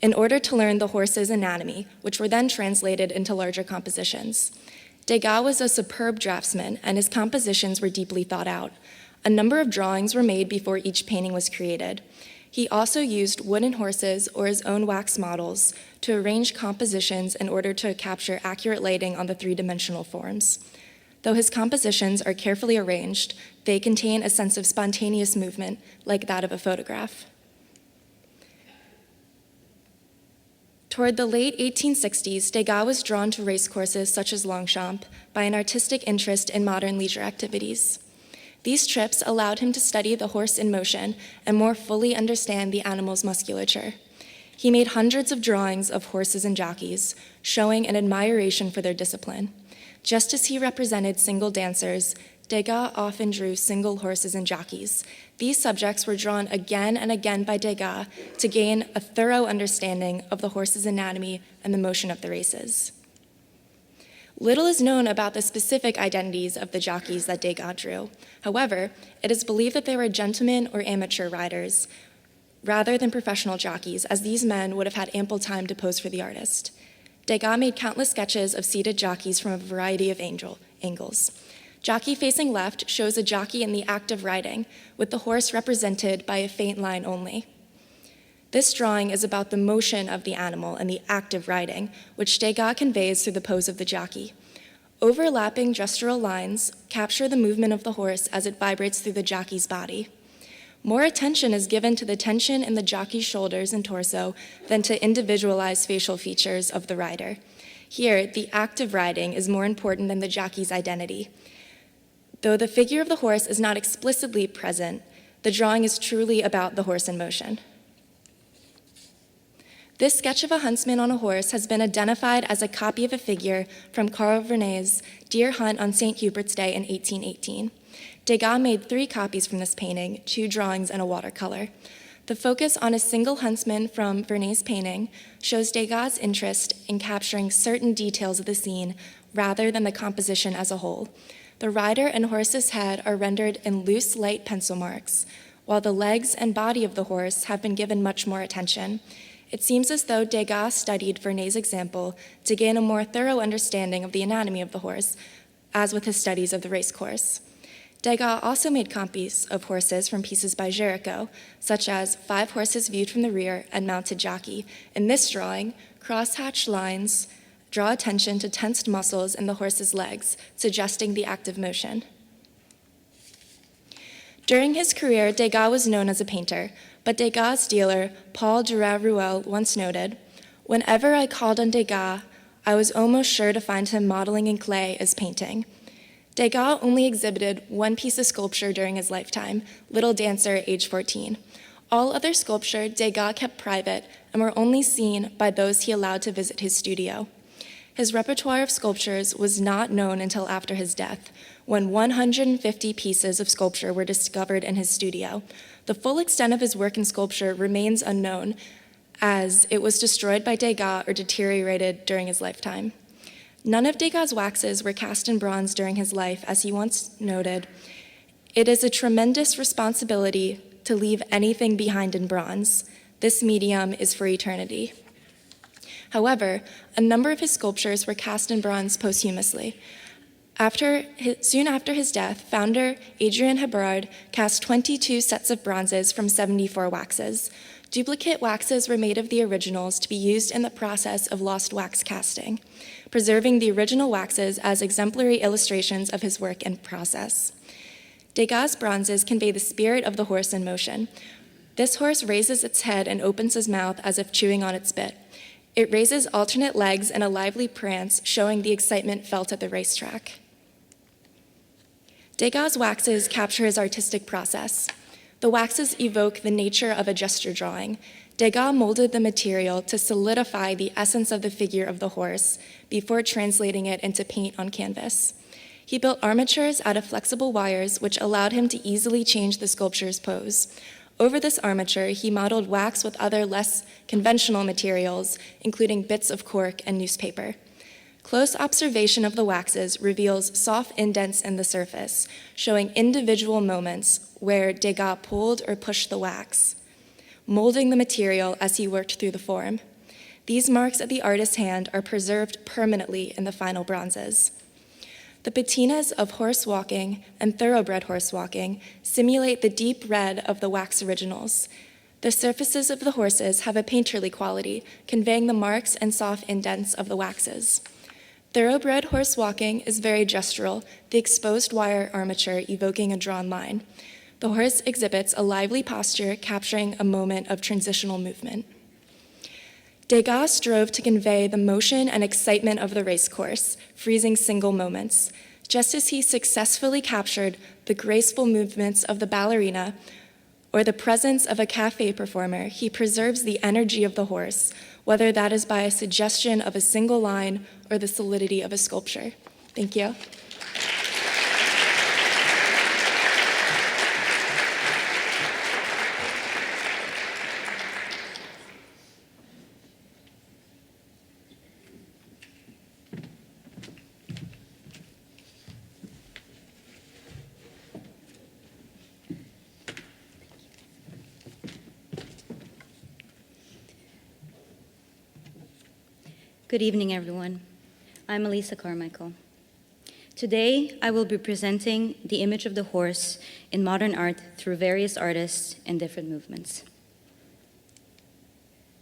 in order to learn the horse's anatomy, which were then translated into larger compositions. Degas was a superb draftsman, and his compositions were deeply thought out. A number of drawings were made before each painting was created. He also used wooden horses or his own wax models to arrange compositions in order to capture accurate lighting on the 3-dimensional forms. Though his compositions are carefully arranged, they contain a sense of spontaneous movement, like that of a photograph. Toward the late 1860s, Degas was drawn to racecourses such as Longchamp by an artistic interest in modern leisure activities. These trips allowed him to study the horse in motion and more fully understand the animal's musculature. He made hundreds of drawings of horses and jockeys, showing an admiration for their discipline. Just as he represented single dancers, Degas often drew single horses and jockeys. These subjects were drawn again and again by Degas to gain a thorough understanding of the horse's anatomy and the motion of the races. Little is known about the specific identities of the jockeys that Degas drew. However, it is believed that they were gentlemen or amateur riders rather than professional jockeys, as these men would have had ample time to pose for the artist. Degas made countless sketches of seated jockeys from a variety of angles. Jockey facing left shows a jockey in the act of riding, with the horse represented by a faint line only. This drawing is about the motion of the animal and the act of riding, which Degas conveys through the pose of the jockey. Overlapping gestural lines capture the movement of the horse as it vibrates through the jockey's body. More attention is given to the tension in the jockey's shoulders and torso than to individualized facial features of the rider. Here, the act of riding is more important than the jockey's identity. Though the figure of the horse is not explicitly present, the drawing is truly about the horse in motion. This sketch of a huntsman on a horse has been identified as a copy of a figure from Carl Vernet's Deer Hunt on St. Hubert's Day in 1818. Degas made 3 copies from this painting, 2 drawings and a watercolor. The focus on a single huntsman from Vernet's painting shows Degas' interest in capturing certain details of the scene rather than the composition as a whole. The rider and horse's head are rendered in loose, light pencil marks, while the legs and body of the horse have been given much more attention. It seems as though Degas studied Vernet's example to gain a more thorough understanding of the anatomy of the horse, as with his studies of the racecourse. Degas also made copies of horses from pieces by Géricault, such as 5 horses viewed from the rear and mounted jockey. In this drawing, cross-hatched lines draw attention to tensed muscles in the horse's legs, suggesting the active motion. During his career, Degas was known as a painter, but Degas' dealer, Paul Duras-Ruel, once noted, "Whenever I called on Degas, I was almost sure to find him modeling in clay as painting." Degas only exhibited 1 piece of sculpture during his lifetime, Little Dancer, age 14. All other sculpture Degas kept private and were only seen by those he allowed to visit his studio. His repertoire of sculptures was not known until after his death, when 150 pieces of sculpture were discovered in his studio. The full extent of his work in sculpture remains unknown, as it was destroyed by Degas or deteriorated during his lifetime. None of Degas' waxes were cast in bronze during his life, as he once noted, "It is a tremendous responsibility to leave anything behind in bronze. This medium is for eternity." However, a number of his sculptures were cast in bronze posthumously. Soon after his death, founder Adrien Hebrard cast 22 sets of bronzes from 74 waxes. Duplicate waxes were made of the originals to be used in the process of lost wax casting, preserving the original waxes as exemplary illustrations of his work and process. Degas' bronzes convey the spirit of the horse in motion. This horse raises its head and opens his mouth as if chewing on its bit. It raises alternate legs in a lively prance, showing the excitement felt at the racetrack. Degas' waxes capture his artistic process. The waxes evoke the nature of a gesture drawing. Degas molded the material to solidify the essence of the figure of the horse before translating it into paint on canvas. He built armatures out of flexible wires, which allowed him to easily change the sculpture's pose. Over this armature, he modeled wax with other less conventional materials, including bits of cork and newspaper. Close observation of the waxes reveals soft indents in the surface, showing individual moments where Degas pulled or pushed the wax, molding the material as he worked through the form. These marks at the artist's hand are preserved permanently in the final bronzes. The patinas of horse walking and thoroughbred horse walking simulate the deep red of the wax originals. The surfaces of the horses have a painterly quality, conveying the marks and soft indents of the waxes. Thoroughbred horse walking is very gestural, the exposed wire armature evoking a drawn line. The horse exhibits a lively posture, capturing a moment of transitional movement. Degas strove to convey the motion and excitement of the racecourse, freezing single moments. Just as he successfully captured the graceful movements of the ballerina or the presence of a cafe performer, he preserves the energy of the horse, whether that is by a suggestion of a single line or the solidity of a sculpture. Thank you. Good evening, everyone. I'm Elisa Carmichael. Today, I will be presenting the image of the horse in modern art through various artists and different movements.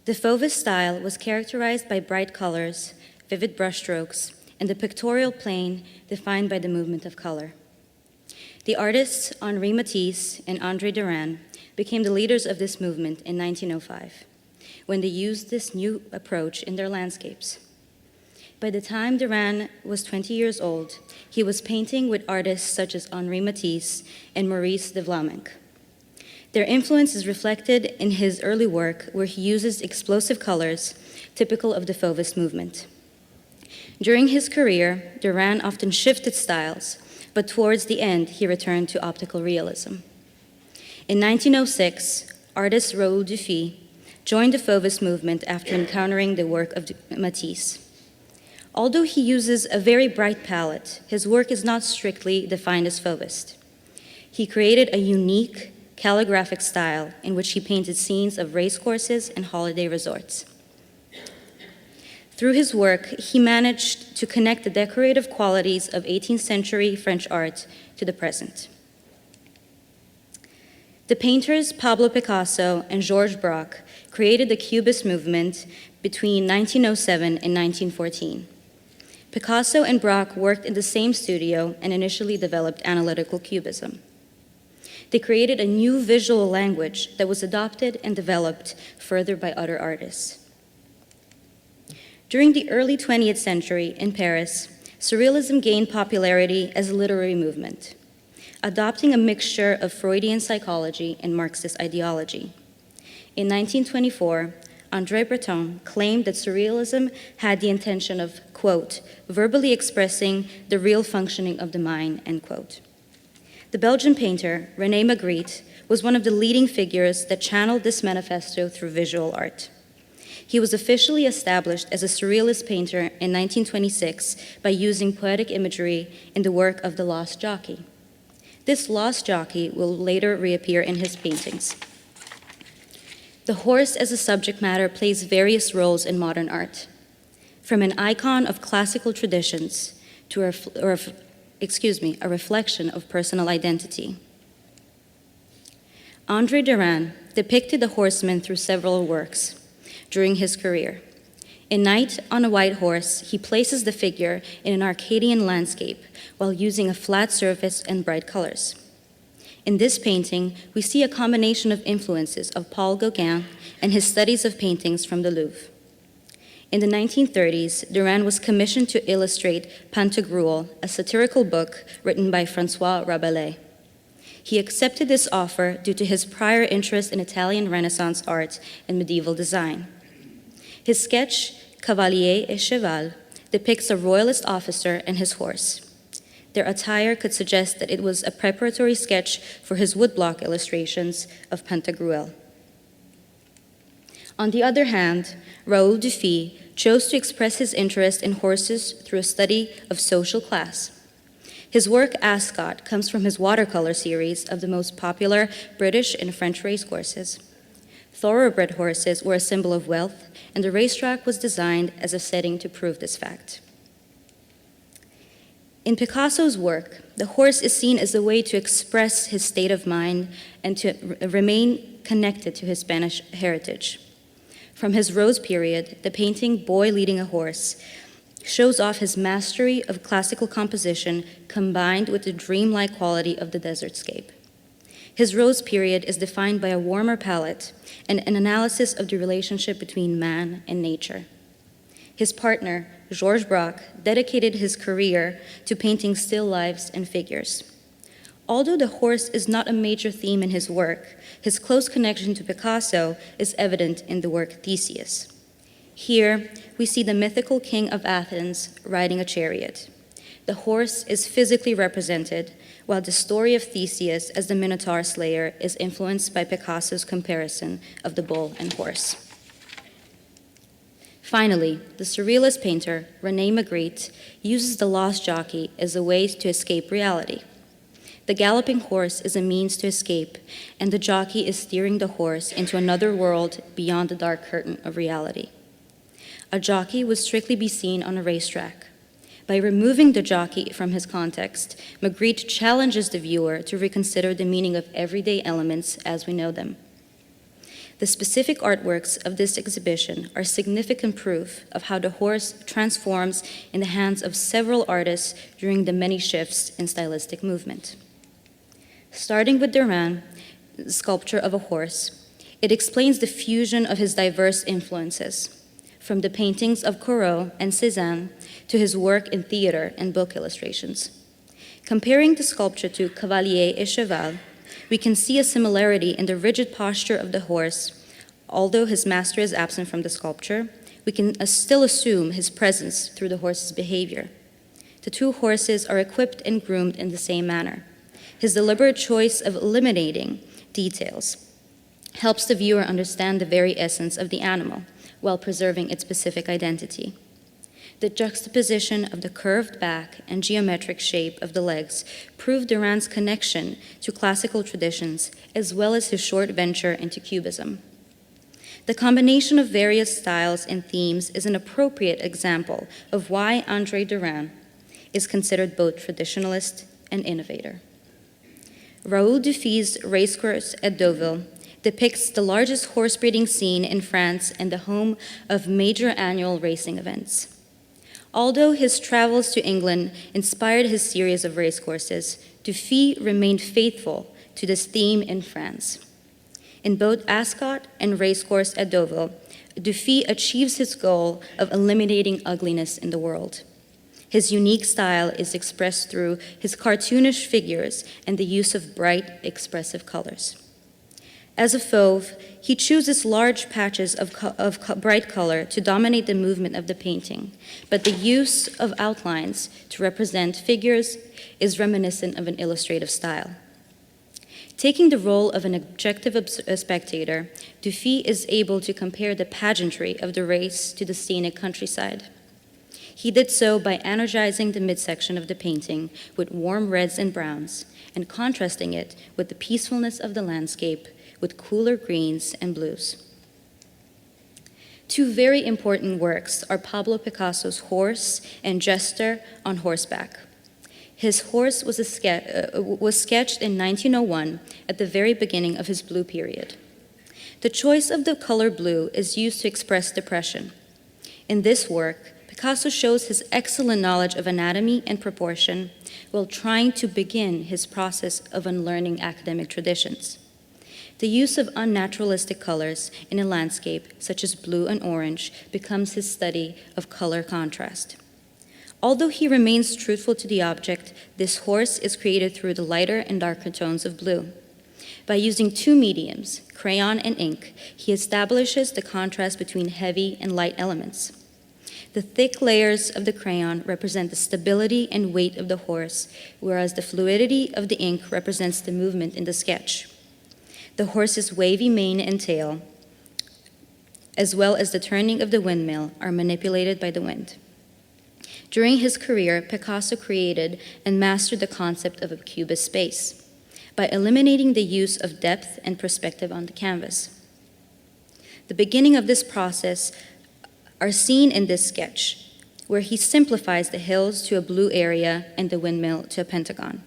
The Fauvist style was characterized by bright colors, vivid brushstrokes, and the pictorial plane defined by the movement of color. The artists Henri Matisse and André Derain became the leaders of this movement in 1905, when they used this new approach in their landscapes. By the time Derain was 20 years old, he was painting with artists such as Henri Matisse and Maurice de Vlaminck. Their influence is reflected in his early work, where he uses explosive colors typical of the Fauvist movement. During his career, Derain often shifted styles, but towards the end, he returned to optical realism. In 1906, artist Raoul Dufy joined the Fauvist movement after encountering the work of Matisse. Although he uses a very bright palette, his work is not strictly defined as Fauvist. He created a unique calligraphic style in which he painted scenes of racecourses and holiday resorts. Through his work, he managed to connect the decorative qualities of 18th century French art to the present. The painters Pablo Picasso and Georges Braque created the Cubist movement between 1907 and 1914. Picasso and Braque worked in the same studio and initially developed analytical cubism. They created a new visual language that was adopted and developed further by other artists. During the early 20th century in Paris, Surrealism gained popularity as a literary movement, adopting a mixture of Freudian psychology and Marxist ideology. In 1924, André Breton claimed that Surrealism had the intention of, quote, verbally expressing the real functioning of the mind, end quote. The Belgian painter, René Magritte, was one of the leading figures that channeled this manifesto through visual art. He was officially established as a surrealist painter in 1926 by using poetic imagery in the work of the Lost Jockey. This lost jockey will later reappear in his paintings. The horse as a subject matter plays various roles in modern art, from an icon of classical traditions to a reflection of personal identity. André Derain depicted the horseman through several works during his career. In Night on a White Horse, he places the figure in an Arcadian landscape while using a flat surface and bright colors. In this painting, we see a combination of influences of Paul Gauguin and his studies of paintings from the Louvre. In the 1930s, Derain was commissioned to illustrate Pantagruel, a satirical book written by François Rabelais. He accepted this offer due to his prior interest in Italian Renaissance art and medieval design. His sketch, Cavalier et Cheval, depicts a royalist officer and his horse. Their attire could suggest that it was a preparatory sketch for his woodblock illustrations of Pantagruel. On the other hand, Raoul Dufy chose to express his interest in horses through a study of social class. His work, Ascot, comes from his watercolor series of the most popular British and French racecourses. Thoroughbred horses were a symbol of wealth, and the racetrack was designed as a setting to prove this fact. In Picasso's work, the horse is seen as a way to express his state of mind and to remain connected to his Spanish heritage. From his Rose period, the painting Boy Leading a Horse shows off his mastery of classical composition combined with the dreamlike quality of the desertscape. His Rose period is defined by a warmer palette and an analysis of the relationship between man and nature. His partner, Georges Braque, dedicated his career to painting still lifes and figures. Although the horse is not a major theme in his work, his close connection to Picasso is evident in the work Theseus. Here, we see the mythical king of Athens riding a chariot. The horse is physically represented, while the story of Theseus as the Minotaur slayer is influenced by Picasso's comparison of the bull and horse. Finally, the surrealist painter, René Magritte, uses the lost jockey as a way to escape reality. The galloping horse is a means to escape, and the jockey is steering the horse into another world beyond the dark curtain of reality. A jockey would strictly be seen on a racetrack. By removing the jockey from his context, Magritte challenges the viewer to reconsider the meaning of everyday elements as we know them. The specific artworks of this exhibition are significant proof of how the horse transforms in the hands of several artists during the many shifts in stylistic movement. Starting with Derain, the sculpture of a horse, it explains the fusion of his diverse influences, from the paintings of Corot and Cézanne to his work in theater and book illustrations. Comparing the sculpture to Cavalier et Cheval, we can see a similarity in the rigid posture of the horse. Although his master is absent from the sculpture, we can still assume his presence through the horse's behavior. The two horses are equipped and groomed in the same manner. His deliberate choice of eliminating details helps the viewer understand the very essence of the animal while preserving its specific identity. The juxtaposition of the curved back and geometric shape of the legs prove Derain's connection to classical traditions, as well as his short venture into Cubism. The combination of various styles and themes is an appropriate example of why André Derain is considered both traditionalist and innovator. Raoul Dufy's Racecourse at Deauville depicts the largest horse breeding scene in France and the home of major annual racing events. Although his travels to England inspired his series of racecourses, Dufy remained faithful to this theme in France. In both Ascot and Racecourse at Deauville, Dufy achieves his goal of eliminating ugliness in the world. His unique style is expressed through his cartoonish figures and the use of bright, expressive colors. As a fauve, he chooses large patches of bright color to dominate the movement of the painting, but the use of outlines to represent figures is reminiscent of an illustrative style. Taking the role of an objective spectator, Dufy is able to compare the pageantry of the race to the scenic countryside. He did so by energizing the midsection of the painting with warm reds and browns and contrasting it with the peacefulness of the landscape with cooler greens and blues. Two very important works are Pablo Picasso's Horse and Jester on Horseback. His horse was sketched in 1901 at the very beginning of his blue period. The choice of the color blue is used to express depression. In this work, Picasso shows his excellent knowledge of anatomy and proportion while trying to begin his process of unlearning academic traditions. The use of unnaturalistic colors in a landscape, such as blue and orange, becomes his study of color contrast. Although he remains truthful to the object, this horse is created through the lighter and darker tones of blue. By using two mediums, crayon and ink, he establishes the contrast between heavy and light elements. The thick layers of the crayon represent the stability and weight of the horse, whereas the fluidity of the ink represents the movement in the sketch. The horse's wavy mane and tail, as well as the turning of the windmill, are manipulated by the wind. During his career, Picasso created and mastered the concept of a cubist space by eliminating the use of depth and perspective on the canvas. The beginning of this process are seen in this sketch, where he simplifies the hills to a blue area and the windmill to a pentagon.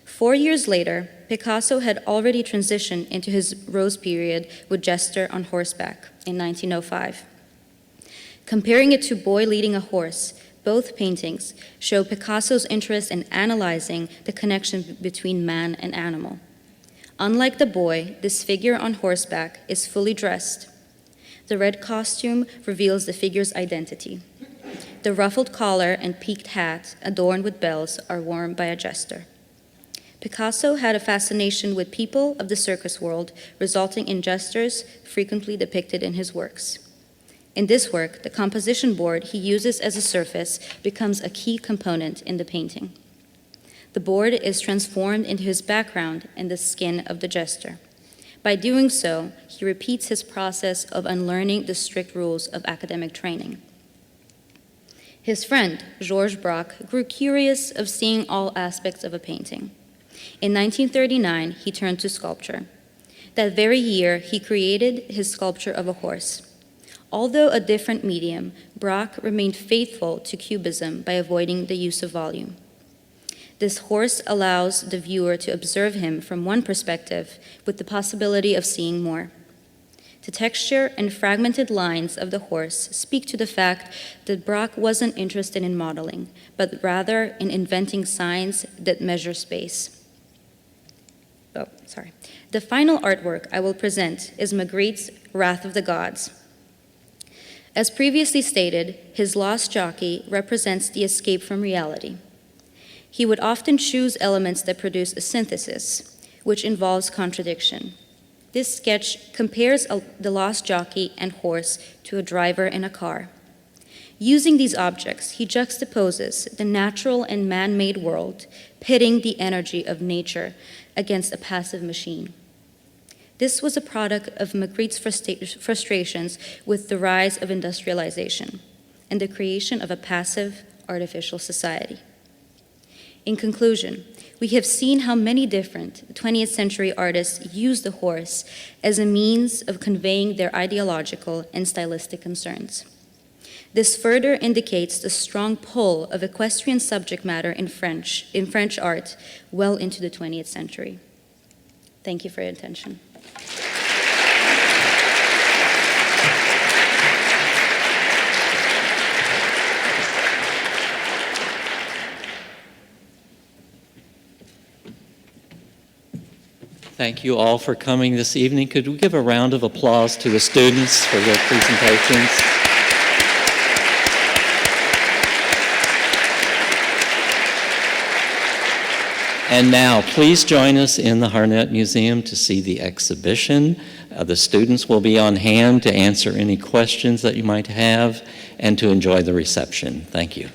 4 years later, Picasso had already transitioned into his Rose period with Jester on Horseback in 1905. Comparing it to Boy Leading a Horse, both paintings show Picasso's interest in analyzing the connection between man and animal. Unlike the boy, this figure on horseback is fully dressed. The red costume reveals the figure's identity. The ruffled collar and peaked hat, adorned with bells, are worn by a jester. Picasso had a fascination with people of the circus world, resulting in jesters frequently depicted in his works. In this work, the composition board he uses as a surface becomes a key component in the painting. The board is transformed into his background and the skin of the jester. By doing so, he repeats his process of unlearning the strict rules of academic training. His friend, Georges Braque, grew curious of seeing all aspects of a painting. In 1939, he turned to sculpture. That very year, he created his sculpture of a horse. Although a different medium, Braque remained faithful to Cubism by avoiding the use of volume. This horse allows the viewer to observe him from one perspective with the possibility of seeing more. The texture and fragmented lines of the horse speak to the fact that Braque wasn't interested in modeling, but rather in inventing signs that measure space. The final artwork I will present is Magritte's Wrath of the Gods. As previously stated, his lost jockey represents the escape from reality. He would often choose elements that produce a synthesis, which involves contradiction. This sketch compares the lost jockey and horse to a driver in a car. Using these objects, he juxtaposes the natural and man-made world, pitting the energy of nature against a passive machine. This was a product of Magritte's frustrations with the rise of industrialization and the creation of a passive, artificial society. In conclusion, we have seen how many different 20th century artists use the horse as a means of conveying their ideological and stylistic concerns. This further indicates the strong pull of equestrian subject matter in French art well into the 20th century. Thank you for your attention. Thank you all for coming this evening. Could we give a round of applause to the students for their presentations? And now, please join us in the Harnett Museum to see the exhibition. The students will be on hand to answer any questions that you might have and to enjoy the reception. Thank you.